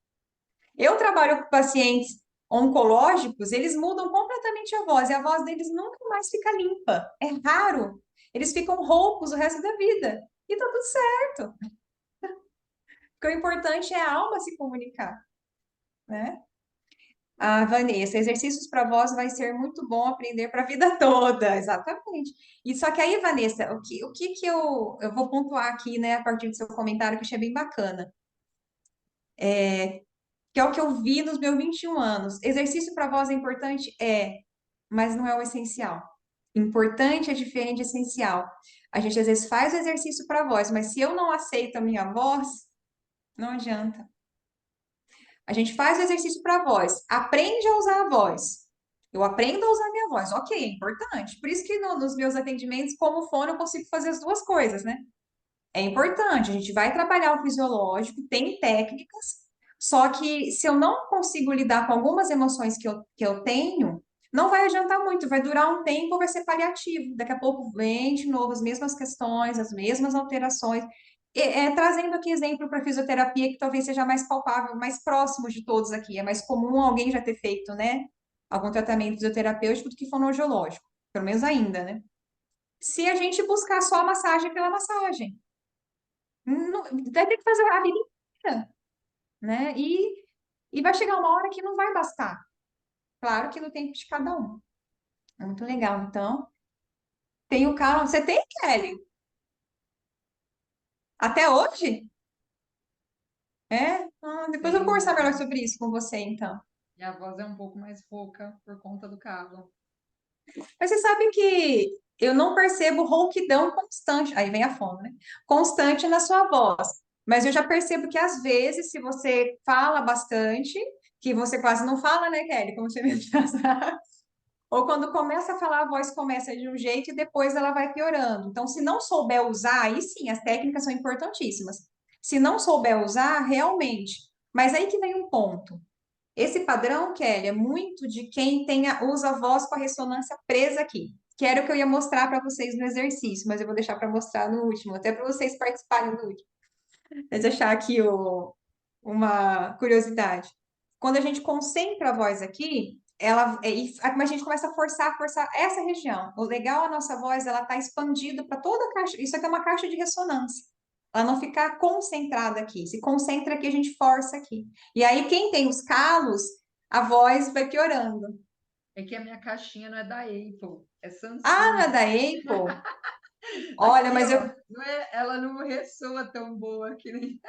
Eu trabalho com pacientes oncológicos, eles mudam completamente a voz e a voz deles nunca mais fica limpa. É raro. Eles ficam roucos o resto da vida. E tá tudo certo. Porque o importante é a alma se comunicar, né? A Vanessa, exercícios para voz vai ser muito bom aprender para a vida toda. Exatamente. E só que aí, Vanessa, o que eu vou pontuar aqui, né, a partir do seu comentário, que eu achei bem bacana, que é o que eu vi nos meus 21 anos. Exercício para voz é importante? É, mas não é o essencial. Importante é diferente de essencial. A gente às vezes faz o exercício para voz, mas se eu não aceito a minha voz, não adianta. A gente faz o exercício para voz, aprende a usar a voz. Eu aprendo a usar a minha voz, ok, é importante. Por isso que nos meus atendimentos, como fono, eu consigo fazer as duas coisas, né? É importante, a gente vai trabalhar o fisiológico, tem técnicas, só que se eu não consigo lidar com algumas emoções que eu tenho, não vai adiantar muito, vai durar um tempo, vai ser paliativo. Daqui a pouco vem de novo as mesmas questões, as mesmas alterações. Trazendo aqui exemplo para fisioterapia, que talvez seja mais palpável, mais próximo de todos aqui. É mais comum alguém já ter feito, né? Algum tratamento fisioterapêutico do que fonoaudiológico, pelo menos ainda, né? Se a gente buscar só a massagem pela massagem. Vai ter que fazer a vida inteira, né? E vai chegar uma hora que não vai bastar. Claro que no tempo de cada um. É muito legal. Então, tem o cara. Você tem, Kelly? Até hoje? É? Depois eu vou conversar melhor Tenho. sobre isso com você, então. Minha voz é um pouco mais rouca por conta do calo. Mas você sabe que eu não percebo rouquidão constante. Aí vem a fome, né? Constante na sua voz. Mas eu já percebo que às vezes, se você fala bastante, que você quase não fala, né, Kelly? Como você mesmo já sabe. Ou quando começa a falar, a voz começa de um jeito e depois ela vai piorando. Então, se não souber usar, aí sim, as técnicas são importantíssimas. Se não souber usar, realmente. Mas aí que vem um ponto. Esse padrão, Kelly, é muito de quem usa a voz com a ressonância presa aqui. Que era o que eu ia mostrar para vocês no exercício, mas eu vou deixar para mostrar no último, até para vocês participarem do último. Deixa eu deixar aqui uma curiosidade. Quando a gente concentra a voz aqui, a gente começa a forçar essa região. O legal, a nossa voz, ela está expandida para toda a caixa. Isso aqui é uma caixa de ressonância. Ela não fica concentrada aqui. Se concentra aqui, a gente força aqui. E aí, quem tem os calos, a voz vai piorando. É que a minha caixinha não é da Apple, é Ah, não é Samsung. da Apple? Olha, Aqui, mas eu. ó, ela não ressoa tão boa que nem.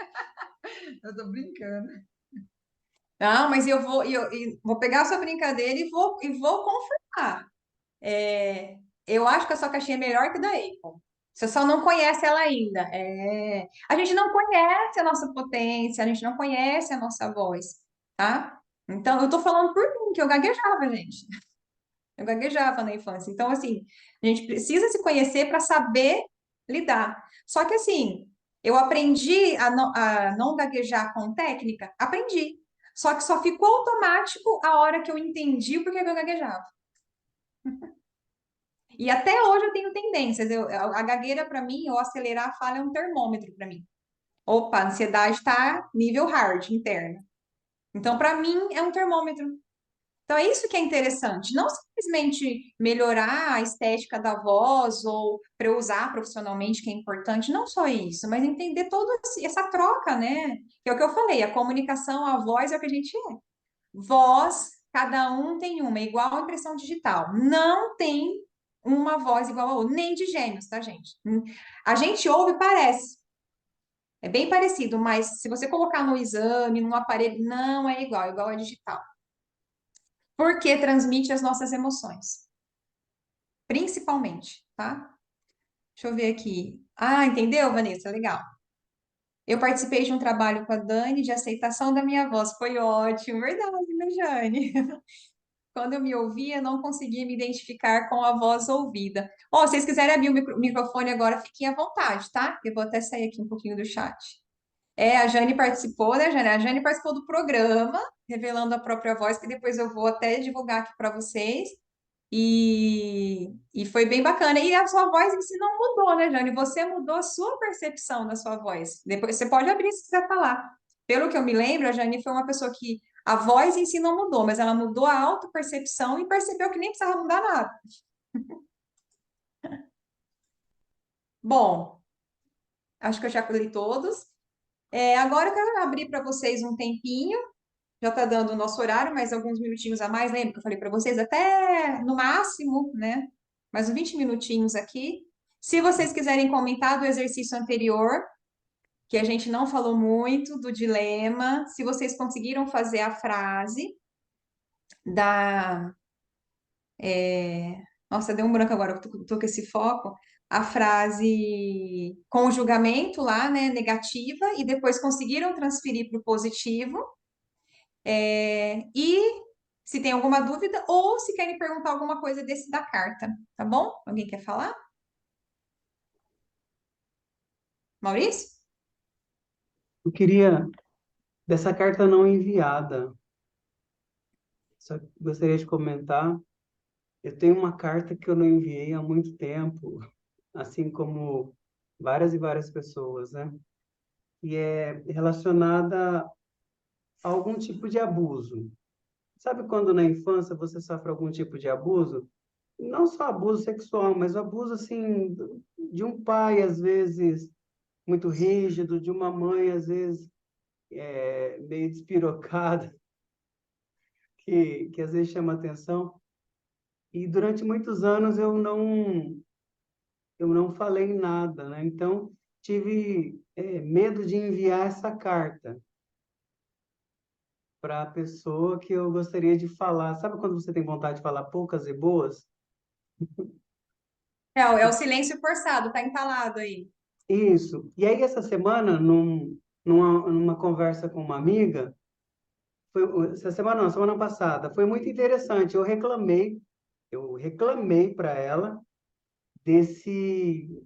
Eu tô brincando. Não, mas eu vou pegar a sua brincadeira e vou confirmar. É, eu acho que a sua caixinha é melhor que a da Apple. Você só não conhece ela ainda. A gente não conhece a nossa potência, a gente não conhece a nossa voz, tá? Então, eu tô falando por mim, que eu gaguejava, gente. Eu gaguejava na infância. Então, assim, a gente precisa se conhecer para saber lidar. Só que, assim, eu aprendi a não gaguejar com técnica? Aprendi. Só que só ficou automático a hora que eu entendi o porquê que eu gaguejava. E até hoje eu tenho tendências. A gagueira, para mim, ou acelerar a fala é um termômetro para mim. Opa, a ansiedade está nível hard, interna. Então, para mim, é um termômetro. Então, é isso que é interessante. Não simplesmente melhorar a estética da voz ou para eu usar profissionalmente, que é importante. Não só isso, mas entender toda essa troca, né? Que é o que eu falei, a comunicação, a voz é o que a gente é. Voz, cada um tem uma, é igual a impressão digital. Não tem uma voz igual a outra, nem de gêmeos, tá, gente? A gente ouve e parece. É bem parecido, mas se você colocar no exame, num aparelho, não é igual a digital. Porque transmite as nossas emoções, principalmente, tá? Deixa eu ver aqui. Ah, entendeu, Vanessa? Legal. Eu participei de um trabalho com a Dani de aceitação da minha voz. Foi ótimo, verdade, né, Jane? Quando eu me ouvia, não conseguia me identificar com a voz ouvida. Ó, se vocês quiserem abrir o microfone agora, fiquem à vontade, tá? Eu vou até sair aqui um pouquinho do chat. É, a Jane participou, né, Jane? A Jane participou do programa, revelando a própria voz, que depois eu vou até divulgar aqui para vocês. E foi bem bacana. E a sua voz em si não mudou, né, Jane? Você mudou a sua percepção da sua voz. Depois você pode abrir se quiser falar. Pelo que eu me lembro, a Jane foi uma pessoa que a voz em si não mudou, mas ela mudou a autopercepção e percebeu que nem precisava mudar nada. Bom, acho que eu já li todos. É, agora eu quero abrir para vocês um tempinho. Já está dando o nosso horário, mais alguns minutinhos a mais. Lembra que eu falei para vocês? Até no máximo, né? Mais uns 20 minutinhos aqui. Se vocês quiserem comentar do exercício anterior, que a gente não falou muito, do dilema, se vocês conseguiram fazer a frase da. Nossa, deu um branco agora, eu tô com esse foco. A frase com o julgamento lá, né, negativa, e depois conseguiram transferir para o positivo. E se tem alguma dúvida, ou se querem perguntar alguma coisa desse da carta, tá bom? Alguém quer falar? Maurício? Eu queria, dessa carta não enviada, só gostaria de comentar. Eu tenho uma carta que eu não enviei há muito tempo, assim como várias e várias pessoas, né? E é relacionada a algum tipo de abuso. Sabe quando na infância você sofre algum tipo de abuso? Não só abuso sexual, mas o abuso, assim, de um pai, às vezes, muito rígido, de uma mãe, às vezes, meio despirocada, que às vezes chama atenção. E durante muitos anos eu não falei nada, né? Então, tive medo de enviar essa carta para a pessoa que eu gostaria de falar. Sabe quando você tem vontade de falar poucas e boas? É o silêncio forçado, tá entalado aí. Isso. E aí, essa semana, numa conversa com uma amiga, essa semana não, semana passada, foi muito interessante. Eu reclamei para ela desse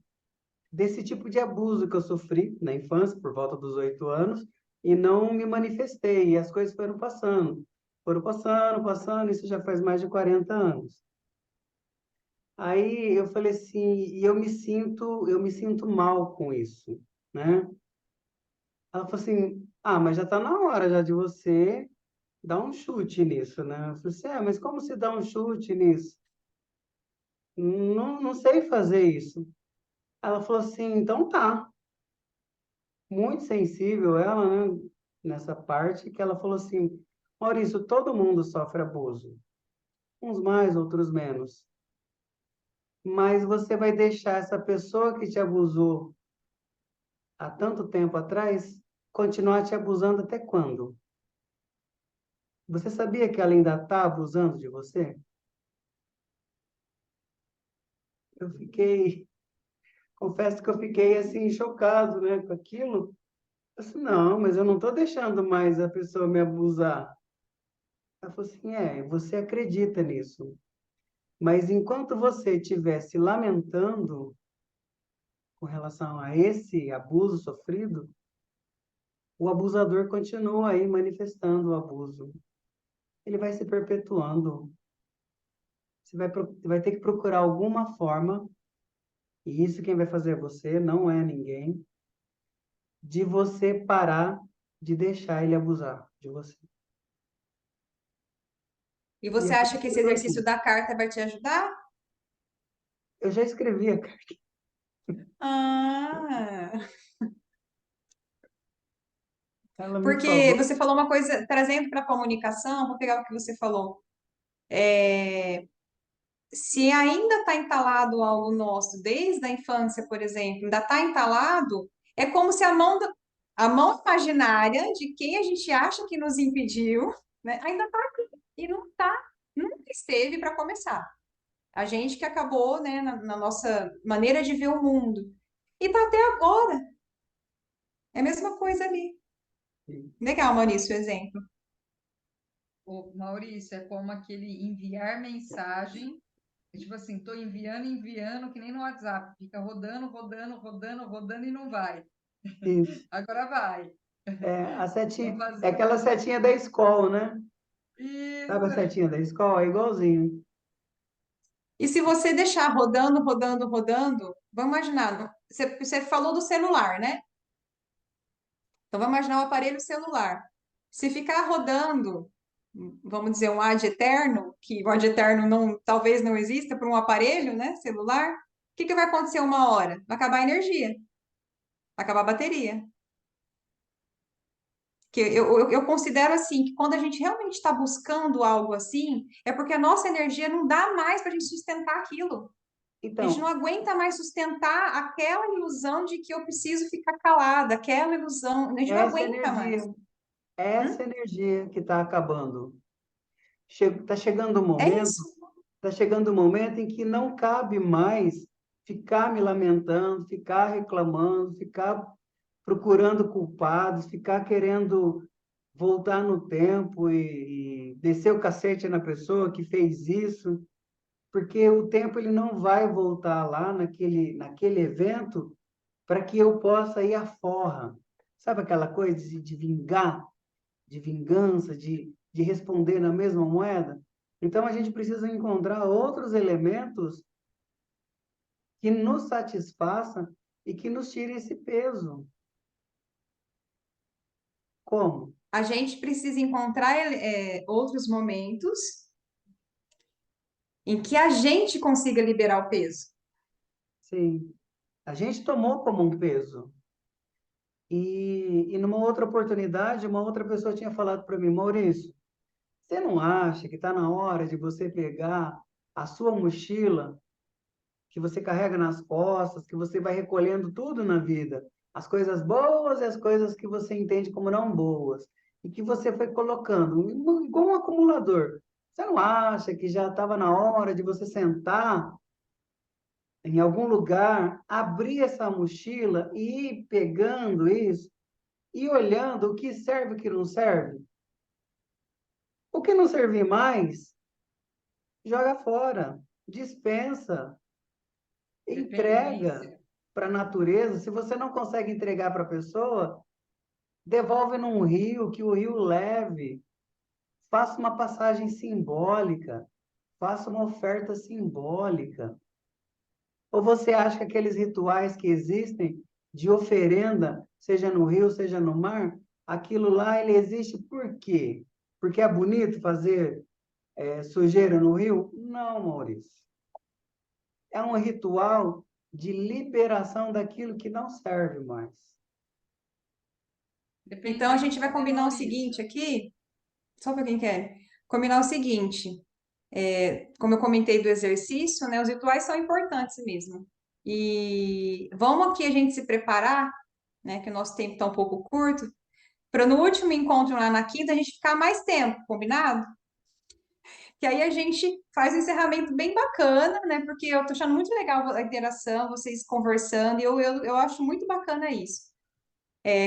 desse tipo de abuso que eu sofri na infância, por volta dos 8 anos, e não me manifestei. E as coisas foram passando, passando, isso já faz mais de 40 anos. Aí eu falei assim, e eu me sinto mal com isso, né? Ela falou assim, mas já está na hora já de você dar um chute nisso, né? Eu falei assim, mas como se dá um chute nisso? Não, não sei fazer isso. Ela falou assim, então tá. Muito sensível ela, né, nessa parte, que ela falou assim, Maurício, todo mundo sofre abuso, uns mais, outros menos, mas você vai deixar essa pessoa que te abusou há tanto tempo atrás continuar te abusando até quando? Você sabia que ela ainda está abusando de você? Eu fiquei, confesso que eu fiquei assim chocado, né, com aquilo. Eu disse, não, mas eu não estou deixando mais a pessoa me abusar. Ela falou assim, você acredita nisso? Mas enquanto você estiver se lamentando com relação a esse abuso sofrido, o abusador continua aí manifestando o abuso. Ele vai se perpetuando. Você vai ter que procurar alguma forma, e isso quem vai fazer é você, não é ninguém, de você parar de deixar ele abusar de você. E E você é acha que esse tranquilo exercício assim. da carta vai te ajudar? Eu já escrevi a carta. Ah, Ela me porque falou. você falou uma coisa, trazendo para a comunicação, vou pegar o que você falou. Se ainda está entalado algo nosso, desde a infância, por exemplo, ainda está entalado, é como se a mão imaginária de quem a gente acha que nos impediu, né, ainda está aqui. E não está, nunca esteve para começar. A gente que acabou, né, na nossa maneira de ver o mundo. E está até agora. É a mesma coisa ali. Legal, Maurício, o exemplo. Ô, Maurício, é como aquele enviar mensagem. É tipo assim, tô enviando, enviando, que nem no WhatsApp. Fica rodando, rodando, rodando, rodando e não vai. Isso. Agora vai. A Então, setinha, é fazer aquela setinha da escola, né? Sabe a isso. setinha da escola? É igualzinho. E se você deixar rodando, rodando, rodando, vamos imaginar, você falou do celular, né? Então vamos imaginar o aparelho celular. Se ficar rodando, vamos dizer, um ad eterno, que o ad eterno não, talvez não exista para um aparelho, né, celular, o que que vai acontecer uma hora? Vai acabar a energia, vai acabar a bateria. Que eu considero assim, que quando a gente realmente está buscando algo assim, é porque a nossa energia não dá mais para a gente sustentar aquilo. A gente não Então, aguenta mais sustentar aquela ilusão de que eu preciso ficar calada, aquela ilusão, a gente não essa aguenta mais. energia, essa Hum? energia que está acabando. Está chegando o É momento, isso. está chegando o momento em que não cabe mais ficar me lamentando, ficar reclamando, ficar procurando culpados, ficar querendo voltar no tempo e descer o cacete na pessoa que fez isso, porque o tempo ele não vai voltar lá naquele evento para que eu possa ir à forra. Sabe aquela coisa de vingar, de vingança, de responder na mesma moeda? Então a gente precisa encontrar outros elementos que nos satisfaçam e que nos tirem esse peso. Como? A gente precisa encontrar outros momentos em que a gente consiga liberar o peso. Sim, a gente tomou como um peso. E numa outra oportunidade, uma outra pessoa tinha falado para mim, Maurício, você não acha que está na hora de você pegar a sua mochila que você carrega nas costas, que você vai recolhendo tudo na vida, as coisas boas e as coisas que você entende como não boas, e que você foi colocando, igual um acumulador. Você não acha que já estava na hora de você sentar em algum lugar, abrir essa mochila e ir pegando isso e olhando o que serve e o que não serve? O que não servir mais, joga fora, dispensa, entrega Dependência. para a natureza. Se você não consegue entregar para a pessoa, devolve num rio, que o rio leve. Faça uma passagem simbólica, faça uma oferta simbólica. Ou você acha que aqueles rituais que existem de oferenda, seja no rio, seja no mar, aquilo lá ele existe por quê? Porque é bonito fazer sujeira no rio? Não, Maurício. É um ritual de liberação daquilo que não serve mais. Então a gente Dependência, vai né, combinar o Maurício? seguinte aqui, só para quem quer, combinar o seguinte, como eu comentei do exercício, né, os rituais são importantes mesmo. E vamos aqui a gente se preparar, né, que o nosso tempo está um pouco curto, para no último encontro lá na quinta a gente ficar mais tempo, combinado? Que aí a gente faz um encerramento bem bacana, né? Porque eu tô achando muito legal a interação, vocês conversando, e eu acho muito bacana isso.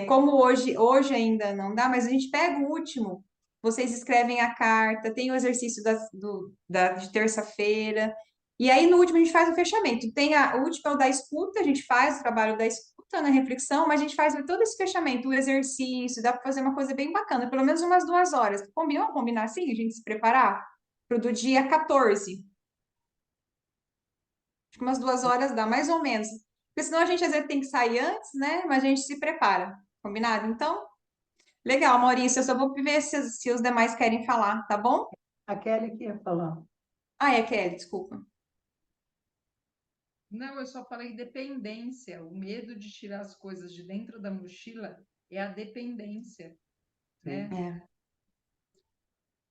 Como hoje ainda não dá, mas a gente pega o último vocês escrevem a carta, tem o exercício de terça-feira, e aí no último a gente faz o fechamento. O último é o da escuta, a gente faz o trabalho da escuta na reflexão, mas a gente faz todo esse fechamento, o exercício, dá para fazer uma coisa bem bacana, pelo menos umas 2 horas. Vamos combinar assim, a gente se preparar para o do dia 14? Acho que umas 2 horas dá, mais ou menos. Porque senão a gente às vezes tem que sair antes, né? Mas a gente se prepara. Combinado? Então, legal, Maurício. Eu só vou ver se os demais querem falar, tá bom? A Kelly que ia falar. Ah, é Kelly, desculpa. Não, eu só falei dependência. O medo de tirar as coisas de dentro da mochila é a dependência, né? É.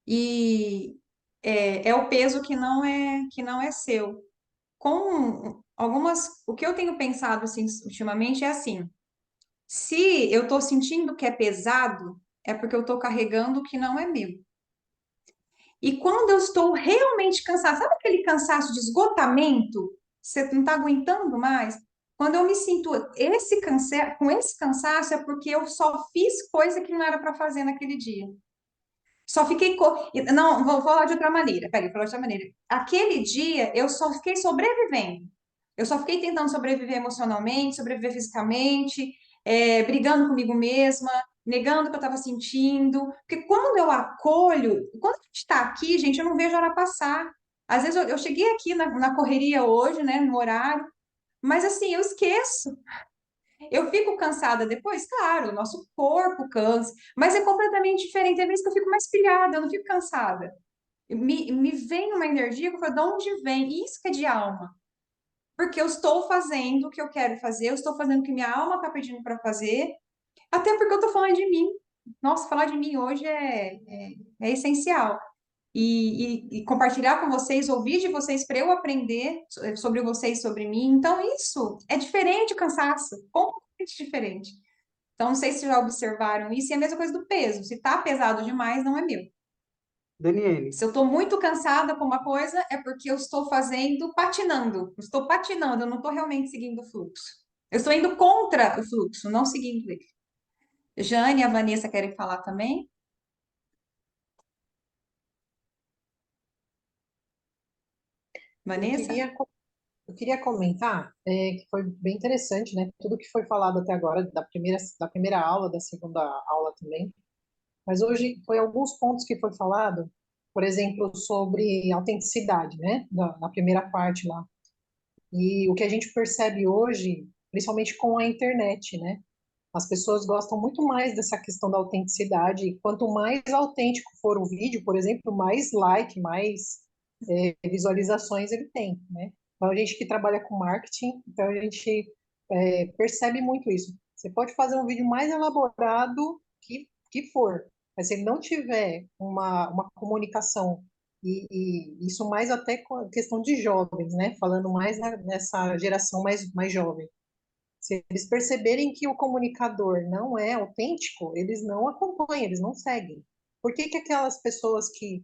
E é o peso que não é seu. Com o que eu tenho pensado assim ultimamente é assim: se eu estou sentindo que é pesado, é porque eu estou carregando o que não é meu. E quando eu estou realmente cansada, sabe aquele cansaço de esgotamento? Você não está aguentando mais? Quando eu me sinto com esse cansaço, é porque eu só fiz coisa que não era para fazer naquele dia. Só fiquei. Não, vou falar de outra maneira. Peraí, vou falar de outra maneira. Aquele dia, eu só fiquei sobrevivendo. Eu só fiquei tentando sobreviver emocionalmente, sobreviver fisicamente, brigando comigo mesma, negando o que eu estava sentindo. Porque quando eu acolho, quando a gente está aqui, gente, eu não vejo a hora passar. Às vezes eu cheguei aqui na correria hoje, né, no horário, mas assim, eu esqueço. Eu fico cansada depois? Claro, o nosso corpo cansa, mas é completamente diferente. Tem vezes que eu fico mais pilhada, eu não fico cansada. Me vem uma energia que eu falo, de onde vem? Isso que é de alma. Porque eu estou fazendo o que eu quero fazer, eu estou fazendo o que minha alma está pedindo para fazer, até porque eu estou falando de mim. Nossa, falar de mim hoje é essencial. E compartilhar com vocês, ouvir de vocês para eu aprender sobre vocês, sobre mim. Então, isso é diferente o cansaço, completamente diferente. Então, não sei se já observaram isso, e é a mesma coisa do peso. Se tá pesado demais, não é meu. Daniele, Se eu estou muito cansada com uma coisa, é porque eu estou fazendo, patinando. Eu estou patinando, eu não estou realmente seguindo o fluxo. Eu estou indo contra o fluxo, não seguindo ele. Jane e a Vanessa querem falar também? Eu Vanessa? queria, eu queria comentar que foi bem interessante, né? Tudo que foi falado até agora, da primeira aula, da segunda aula também. Mas hoje foi alguns pontos que foi falado, por exemplo, sobre autenticidade, né? Na primeira parte lá. E o que a gente percebe hoje, principalmente com a internet, né? As pessoas gostam muito mais dessa questão da autenticidade. E quanto mais autêntico for o vídeo, por exemplo, mais like, mais visualizações ele tem, né? Então, a gente que trabalha com marketing, então a gente percebe muito isso. Você pode fazer um vídeo mais elaborado que for, mas se ele não tiver uma comunicação, e isso mais até com a questão de jovens, né? Falando mais nessa geração mais jovem. Se eles perceberem que o comunicador não é autêntico, eles não acompanham, eles não seguem. Por que que aquelas pessoas que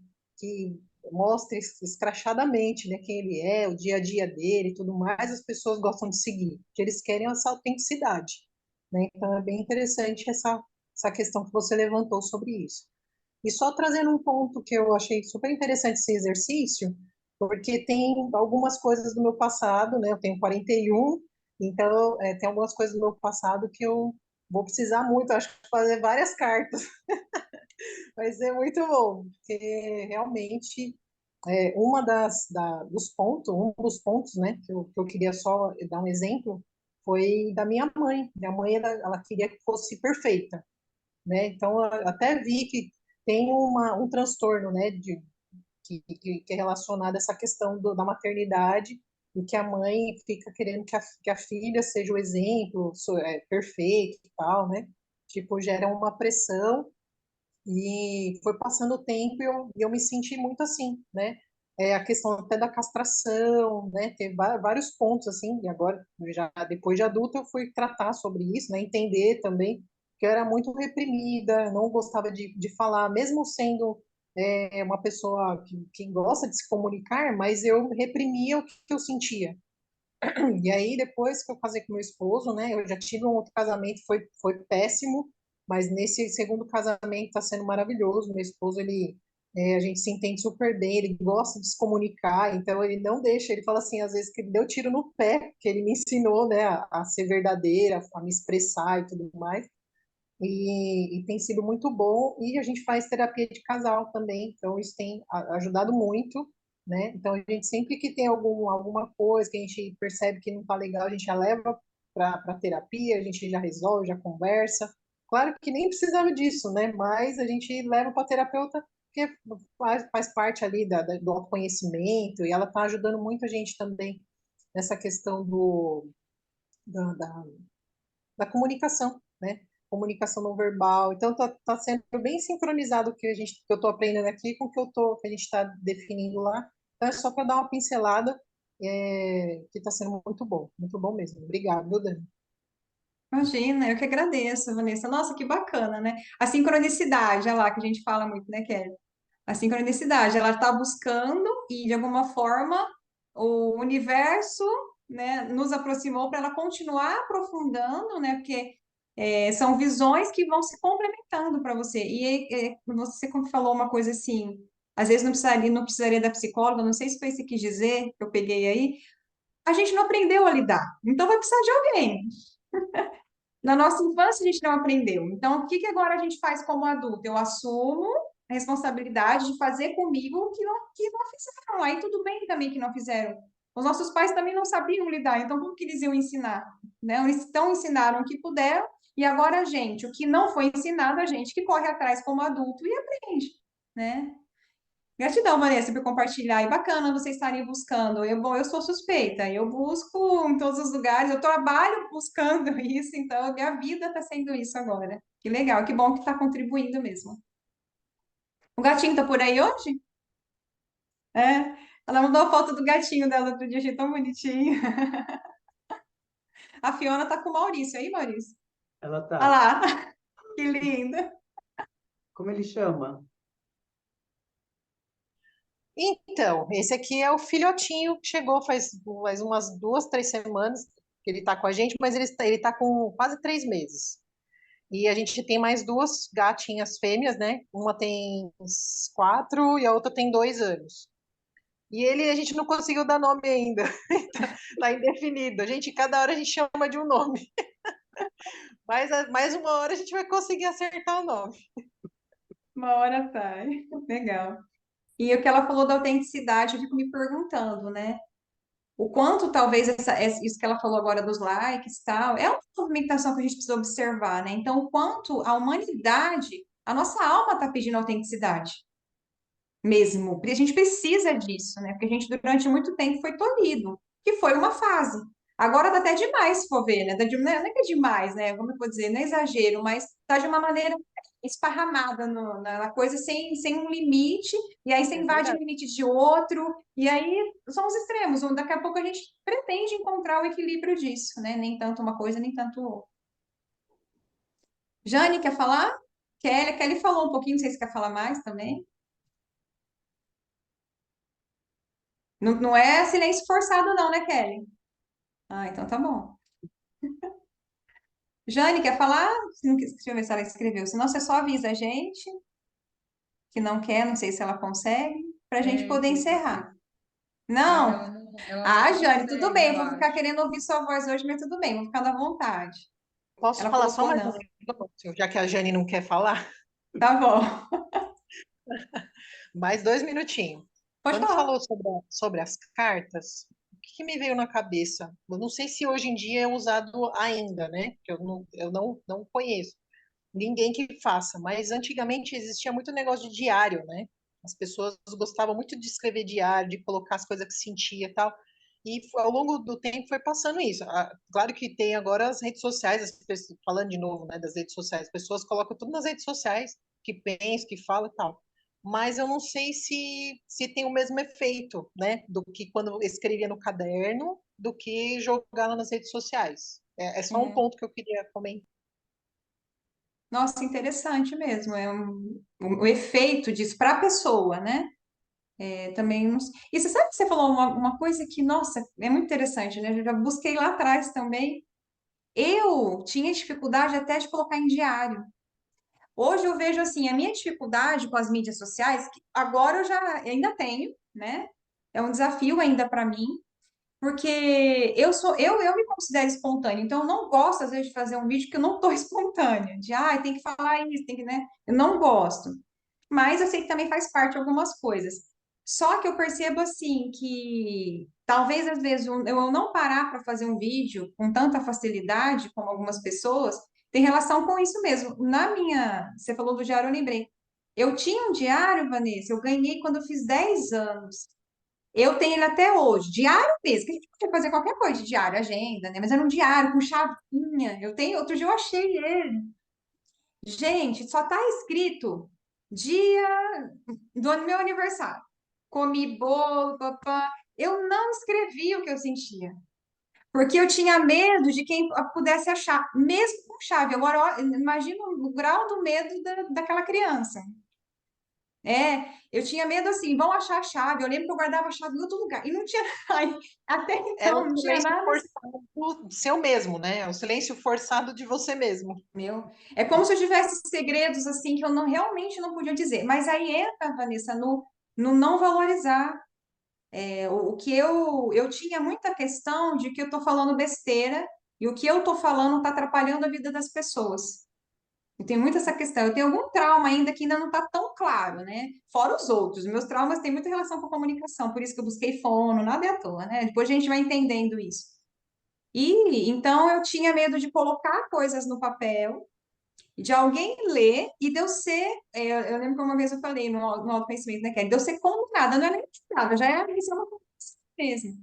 mostram escrachadamente, né, quem ele é, o dia a dia dele e tudo mais, as pessoas gostam de seguir? Porque eles querem essa autenticidade, né? Então é bem interessante essa questão que você levantou sobre isso. E só trazendo um ponto que eu achei super interessante esse exercício, porque tem algumas coisas do meu passado, né? Eu tenho 41, então tem algumas coisas do meu passado que eu vou precisar muito, acho que fazer várias cartas. Vai ser muito bom, porque realmente um dos pontos, né, que eu queria só dar um exemplo, foi da minha mãe. Minha mãe, ela queria que fosse perfeita, né? Então, eu até vi que tem um transtorno, né, que é relacionado a essa questão da maternidade e que a mãe fica querendo que a filha seja o exemplo, perfeito e tal, né? Tipo, gera uma pressão e foi passando o tempo e eu me senti muito assim, né? A questão até da castração, né? Tem vários pontos assim, e agora, já depois de adulta, eu fui tratar sobre isso, né? Entender também que eu era muito reprimida, não gostava de falar, mesmo sendo uma pessoa que gosta de se comunicar, mas eu reprimia o que eu sentia. E aí, depois que eu casei com meu esposo, né? Eu já tive um outro casamento, foi péssimo, mas nesse segundo casamento está sendo maravilhoso. Meu esposo, a gente se entende super bem, ele gosta de se comunicar, então ele não deixa, ele fala assim, às vezes que ele deu tiro no pé, que ele me ensinou, né, a ser verdadeira, a me expressar e tudo mais. E tem sido muito bom. E a gente faz terapia de casal também, então isso tem ajudado muito, né? Então a gente sempre que tem alguma coisa que a gente percebe que não está legal, a gente já leva para terapia, a gente já resolve, já conversa. Claro que nem precisava disso, né? Mas a gente leva para terapeuta porque faz parte ali do autoconhecimento e ela está ajudando muito a gente também nessa questão da, da, da comunicação, né? Comunicação não verbal. Então tá sendo bem sincronizado o que que eu tô aprendendo aqui com o que a gente está definindo lá. Então é só para dar uma pincelada, que está sendo muito bom mesmo. Obrigada, viu, Dani? Imagina, eu que agradeço, Vanessa. Nossa, que bacana, né? A sincronicidade, é lá que a gente fala muito, né, Kelly? A sincronicidade, ela está buscando e, de alguma forma, o universo, né, nos aproximou para ela continuar aprofundando, né? Porque são visões que vão se complementando para você. Você como falou uma coisa assim, às vezes não precisaria da psicóloga, não sei se foi isso que quis dizer, que eu peguei aí. A gente não aprendeu a lidar, então vai precisar de alguém. Na nossa infância, a gente não aprendeu. Então, o que que agora a gente faz como adulto? Eu assumo a responsabilidade de fazer comigo o que não fizeram. Aí tudo bem também que não fizeram. Os nossos pais também não sabiam lidar, então como que eles iam ensinar? Né? Então, ensinaram o que puderam, e agora a gente, o que não foi ensinado, a gente que corre atrás como adulto e aprende, né? Gratidão, Vanessa, por compartilhar. E bacana vocês estarem buscando. Bom, eu sou suspeita, eu busco em todos os lugares, eu trabalho buscando isso, então minha vida está sendo isso agora. Que legal, que bom que está contribuindo mesmo. O gatinho tá por aí hoje? É. Ela mandou a foto do gatinho dela outro dia, achei tão bonitinho. A Fiona tá com o Maurício. Aí, Maurício? Ela Olha tá. lá, que linda. Como ele chama? Então, esse aqui é o filhotinho que chegou faz umas 2, 3 semanas que ele está com a gente, mas ele tá com quase 3 meses. E a gente tem mais duas gatinhas fêmeas, né? Uma tem 4 e a outra tem 2 anos. E a gente não conseguiu dar nome ainda. Tá indefinido. Cada hora a gente chama de um nome. Mas mais uma hora a gente vai conseguir acertar o nome. Uma hora sai. Legal. E o que ela falou da autenticidade, eu fico me perguntando, né? O quanto talvez isso que ela falou agora dos likes e tal, é uma movimentação que a gente precisa observar, né? Então, o quanto a humanidade, a nossa alma está pedindo autenticidade mesmo. Porque a gente precisa disso, né? Porque a gente, durante muito tempo, foi tolhido, que foi uma fase. Agora tá até demais, se for ver, né? Não é que é demais, né? Como eu vou dizer, não é exagero, mas tá de uma maneira esparramada na coisa, sem um limite, e aí você É invade o verdade. limite de outro, e aí são os extremos. Daqui a pouco a gente pretende encontrar o equilíbrio disso, né? Nem tanto uma coisa, nem tanto outra. Jane, quer falar? Kelly falou um pouquinho, não sei se quer falar mais também. Não, não é silêncio forçado, não, né, Kelly? Ah, então tá bom. Jane, quer falar? Se não, deixa eu ver se ela escreveu. Senão você só avisa a gente que não quer, não sei se ela consegue, para a gente poder Inclusive. encerrar. Ah, Não? ela não Ah, Jane, tudo consegue, bem. Eu eu vou ficar acho. querendo ouvir sua voz hoje, mas tudo bem, vou ficar na vontade. Posso Ela falar só colocou mais um não. minuto, já que a Jane não quer falar? Tá bom. Mais 2 minutinhos. Pode Quando falar. falou sobre as cartas, o que me veio na cabeça? Eu não sei se hoje em dia é usado ainda, né? Que eu não conheço ninguém que faça, mas antigamente existia muito negócio de diário, né? As pessoas gostavam muito de escrever diário, de colocar as coisas que sentia e tal. E ao longo do tempo foi passando isso. Claro que tem agora as redes sociais, falando de novo, né, das redes sociais, as pessoas colocam tudo nas redes sociais, que pensa, que fala e tal. Mas eu não sei se tem o mesmo efeito, né, do que quando eu escrevia no caderno, do que jogar lá nas redes sociais. É só um É. ponto que eu queria comentar. Nossa, interessante mesmo. O efeito disso para a pessoa, né? Também. E você sabe que você falou uma coisa que, nossa, é muito interessante, né? Eu já busquei lá atrás também. Eu tinha dificuldade até de colocar em diário. Hoje eu vejo assim, a minha dificuldade com as mídias sociais, que agora eu já ainda tenho, né? É um desafio ainda para mim, porque eu me considero espontânea, então eu não gosto às vezes de fazer um vídeo que eu não tô espontânea, de tem que falar isso, tem que, né? Eu não gosto. Mas eu sei que também faz parte de algumas coisas. Só que eu percebo assim que talvez às vezes eu não parar para fazer um vídeo com tanta facilidade como algumas pessoas tem relação com isso mesmo. Você falou do diário, eu lembrei. Eu tinha um diário, Vanessa, eu ganhei quando eu fiz 10 anos. Eu tenho ele até hoje, diário mesmo, que a gente podia fazer qualquer coisa de diário, agenda, né? Mas era um diário com chavinha. Outro dia eu achei ele. Gente, só tá escrito dia do meu aniversário. Comi bolo, papá. Eu não escrevi o que eu sentia, porque eu tinha medo de quem pudesse achar, mesmo com chave. Agora, imagina o grau do medo daquela criança. Eu tinha medo assim, vão achar a chave. Eu lembro que eu guardava a chave em outro lugar e não tinha. Até Era então, um não tinha silêncio nada. forçado seu mesmo, né? O silêncio forçado de você mesmo. Meu, é como se eu tivesse segredos assim que eu não realmente não podia dizer. Mas aí entra, Vanessa, no não valorizar. O que eu tinha muita questão de que eu tô falando besteira e o que eu tô falando tá atrapalhando a vida das pessoas. Eu tenho muito essa questão. Eu tenho algum trauma ainda que ainda não está tão claro, né? Fora os outros. Meus traumas têm muita relação com a comunicação, por isso que eu busquei fono, nada é à toa, né? Depois a gente vai entendendo isso. E então eu tinha medo de colocar coisas no papel, de alguém ler e de eu ser. Eu lembro que uma vez eu falei no autoconhecimento, né, Kelly? De eu ser condenada, não é nem condenada, já é isso é uma coisa mesmo.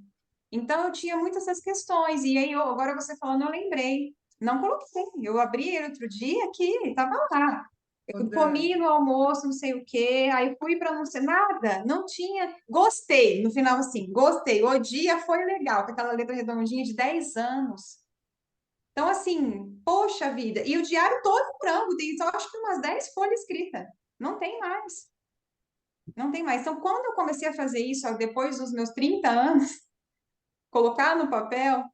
Então eu tinha muitas essas questões. E aí, agora você falando, eu lembrei. Não coloquei. Eu abri ele outro dia aqui, estava lá. Ô, Eu Dani, comi no almoço, não sei o quê, aí fui para não sei nada, não tinha. Gostei, no final assim, gostei. O dia foi legal, com aquela letra redondinha de 10 anos. Então, assim, poxa vida. E o diário todo em branco, tem só acho que umas 10 folhas escritas. Não tem mais. Não tem mais. Então, quando eu comecei a fazer isso, ó, depois dos meus 30 anos, colocar no papel,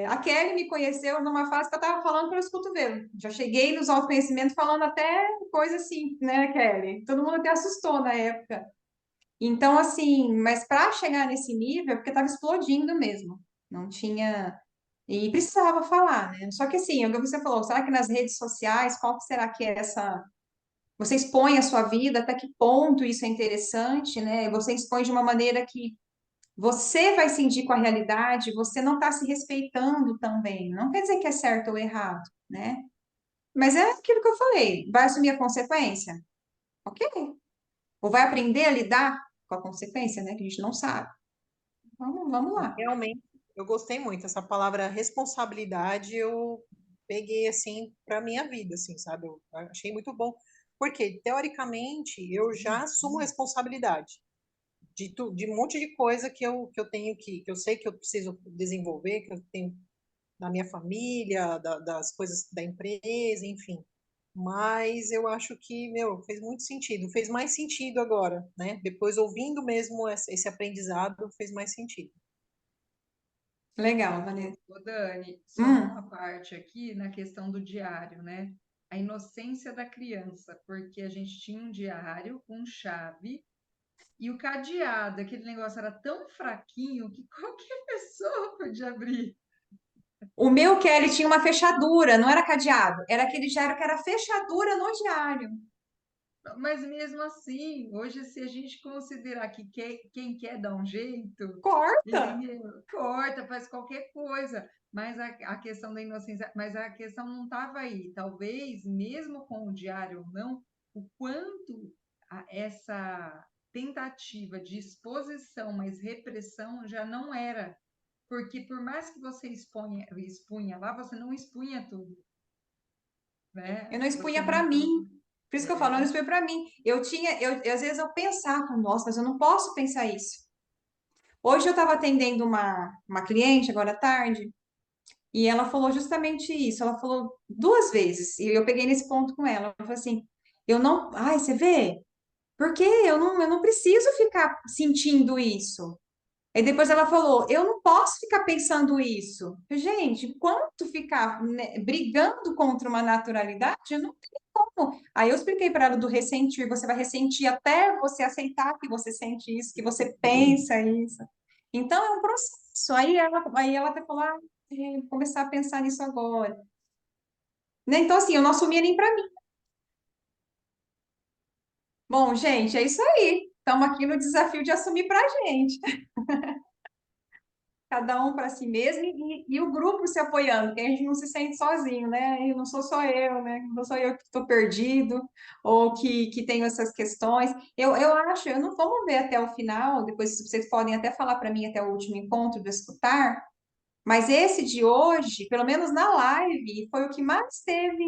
a Kelly me conheceu numa fase que eu estava falando pelos cotovelos. Já cheguei nos autoconhecimentos falando até coisa assim, né, Kelly? Todo mundo até assustou na época. Então, assim, mas para chegar nesse nível, é porque estava explodindo mesmo. Não tinha. E precisava falar, né? Só que assim, é o que você falou, será que nas redes sociais, qual que será que é essa. Você expõe a sua vida, até que ponto isso é interessante, né? Você expõe de uma maneira que você vai sentir com a realidade, você não está se respeitando também. Não quer dizer que é certo ou errado, né? Mas é aquilo que eu falei, vai assumir a consequência? Ok. Ou vai aprender a lidar com a consequência, né? Que a gente não sabe. Vamos lá. Realmente, eu gostei muito. Essa palavra responsabilidade eu peguei assim para minha vida, assim, sabe? Eu achei muito bom. Porque, teoricamente, eu já assumo responsabilidade de um monte de coisa que eu tenho que eu sei que eu preciso desenvolver, que eu tenho da minha família, das coisas da empresa, enfim. Mas eu acho que, meu, fez muito sentido. Fez mais sentido agora, né? Depois, ouvindo mesmo esse aprendizado, fez mais sentido. Legal, Vanessa. ô, Dani, só Hum, uma parte aqui na questão do diário, né? A inocência da criança, porque a gente tinha um diário com chave e o cadeado, aquele negócio era tão fraquinho que qualquer pessoa podia abrir. o meu Kelly tinha uma fechadura, não era cadeado, era aquele diário que era fechadura no diário. Mas mesmo assim, hoje, se a gente considerar que quem quer dar um jeito, Corta! entendeu? Corta, faz qualquer coisa. Mas a questão da inocência, mas a questão não estava aí. Talvez, mesmo com o diário ou não, o quanto essa tentativa de exposição, mas repressão já não era. Porque por mais que você expunha lá, você não expunha tudo, Eu né? não Você expunha não para mim. Por isso que eu falo, eu não é, expunha para mim. Às vezes eu pensava, nossa, mas eu não posso pensar isso. Hoje eu estava atendendo uma cliente agora à tarde e ela falou justamente isso. Ela falou duas vezes e eu peguei nesse ponto com ela. Ela falou assim: eu não. Ai, você vê? Porque eu não preciso ficar sentindo isso. Aí depois ela falou, eu não posso ficar pensando isso. Gente, quanto ficar, né, brigando contra uma naturalidade, eu não tem como. Aí eu expliquei para ela do ressentir, você vai ressentir até você aceitar que você sente isso, que você pensa isso. Então é um processo. Aí ela até falou, vou começar a pensar nisso agora. Né? Então, assim, eu não assumia nem para mim. Bom, gente, é isso aí. Estamos aqui no desafio de assumir para a gente. Cada um para si mesmo e o grupo se apoiando, que a gente não se sente sozinho, né? E não sou só eu, né? Não sou eu que estou perdido ou que tenho essas questões. Eu acho, eu não vamos ver até o final, depois vocês podem até falar para mim até o último encontro do escutar, mas esse de hoje, pelo menos na live, foi o que mais teve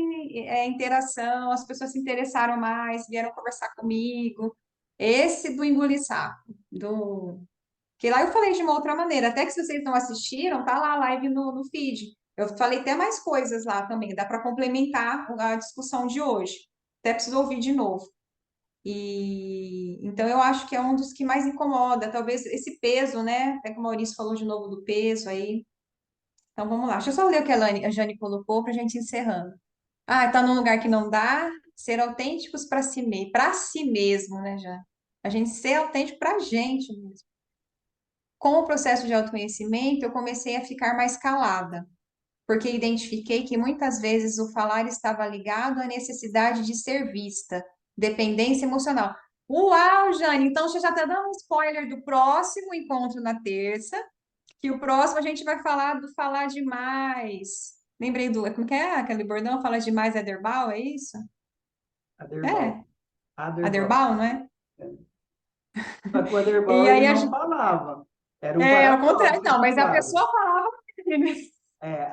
interação, as pessoas se interessaram mais, vieram conversar comigo. Esse do engolir sapo, do que lá eu falei de uma outra maneira, até que se vocês não assistiram, tá lá a live no feed. Eu falei até mais coisas lá também, dá para complementar a discussão de hoje. Até preciso ouvir de novo. E então eu acho que é um dos que mais incomoda, talvez esse peso, né? Até que o Maurício falou de novo do peso aí. Então vamos lá. Deixa eu só ler o que a Jane colocou para a gente ir encerrando. Tá num lugar que não dá, ser autênticos para si mesmo, né, já? A gente ser autêntico para a gente mesmo. Com o processo de autoconhecimento, eu comecei a ficar mais calada, porque identifiquei que muitas vezes o falar estava ligado à necessidade de ser vista, dependência emocional. Uau, Jane, então você já está dando um spoiler do próximo encontro na terça, que o próximo a gente vai falar do falar demais. Lembrei como que é aquele bordão? Fala demais, Ederbal, é isso? Aderbal. É, Aderbal. Aderbal, não é? Só que o Aderbal E ele aí não falava. Era um ao contrário, paradoxo não, essa mas a frase. pessoa falava,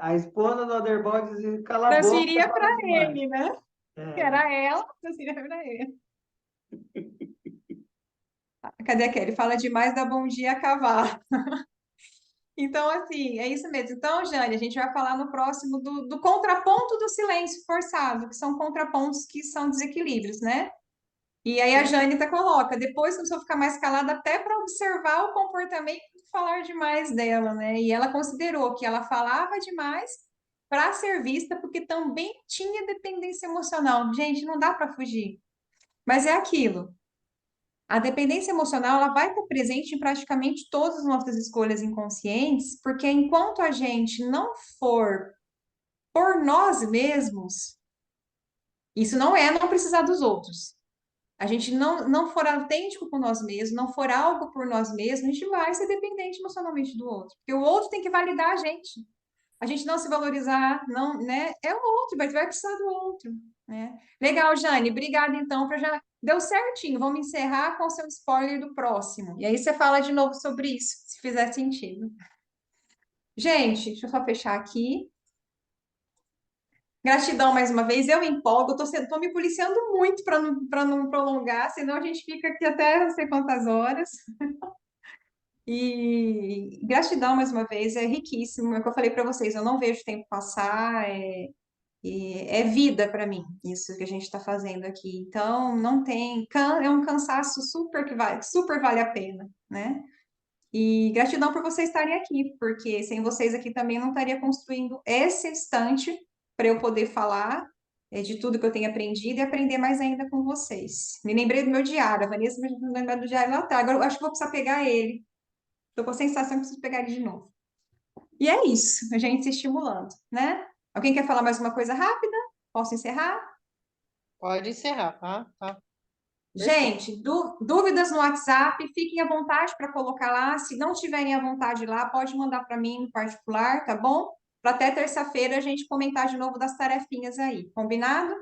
A esposa do Aderbal dizia, cala a boca, você transferia para fala demais. ele, né? Que É, era ela, assim, era ele. Cadê a Kelly? Fala demais, dá bom dia a cavalo. Então, assim, é isso mesmo. Então, Jane, a gente vai falar no próximo do contraponto do silêncio forçado, que são contrapontos que são desequilíbrios, né? E aí a Jane até coloca, depois começou a ficar mais calada até para observar o comportamento do falar demais dela, né? E ela considerou que ela falava demais para ser vista, porque também tinha dependência emocional. Gente, não dá para fugir. Mas é aquilo. A dependência emocional, ela vai estar presente em praticamente todas as nossas escolhas inconscientes, porque enquanto a gente não for por nós mesmos, isso não é não precisar dos outros. A gente não for autêntico com nós mesmos, não for algo por nós mesmos, a gente vai ser dependente emocionalmente do outro. Porque o outro tem que validar a gente. A gente não se valorizar, não, né? É o outro, vai precisar do outro, né? Legal, Jane, obrigada então, já deu certinho. Vamos encerrar com o seu spoiler do próximo. E aí você fala de novo sobre isso, se fizer sentido. Gente, deixa eu só fechar aqui. Gratidão mais uma vez. Eu me empolgo, tô me policiando muito para não prolongar, senão a gente fica aqui até não sei quantas horas. E gratidão mais uma vez, é riquíssimo. É o que eu falei para vocês, eu não vejo o tempo passar, é vida para mim, isso que a gente está fazendo aqui. Então, não tem, é um cansaço super vale a pena, né? E gratidão por vocês estarem aqui, porque sem vocês aqui também não estaria construindo esse instante para eu poder falar de tudo que eu tenho aprendido e aprender mais ainda com vocês. Me lembrei do meu diário, a Vanessa me lembrou do diário lá atrás. Agora eu acho que vou precisar pegar ele. Estou com a sensação que preciso pegar ele de novo. E é isso, a gente se estimulando, né? Alguém quer falar mais uma coisa rápida? Posso encerrar? Pode encerrar, tá? Tá. Perfeito. Gente, dúvidas no WhatsApp, fiquem à vontade para colocar lá. Se não tiverem à vontade lá, pode mandar para mim no particular, tá bom? Para até terça-feira a gente comentar de novo das tarefinhas aí, combinado?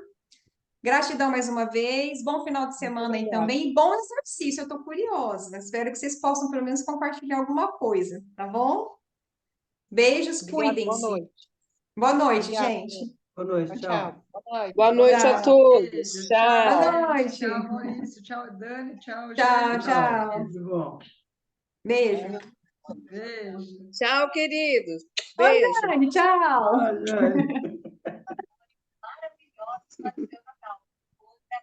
Gratidão mais uma vez, bom final de Muito semana aí obrigada. também e bom exercício, eu estou curiosa. Espero que vocês possam pelo menos compartilhar alguma coisa, tá bom? Beijos, Obrigada, boa cuidem-se. noite. Boa noite, Obrigada. gente. boa noite, Tchau, tchau. tchau. Boa noite. Boa Boa noite noite. a Tchau, todos. beijo. Tchau, Tchau. Boa Kelly. noite. Tchau, Maurício. Tchau, Dani. Tchau, Tchau, Jane. Tchau, Tchau. tchau. Cris. Tudo bom. Beijo. Beijo. Tchau, queridos. Ô, Beijo. Dani, tchau. Ah, já.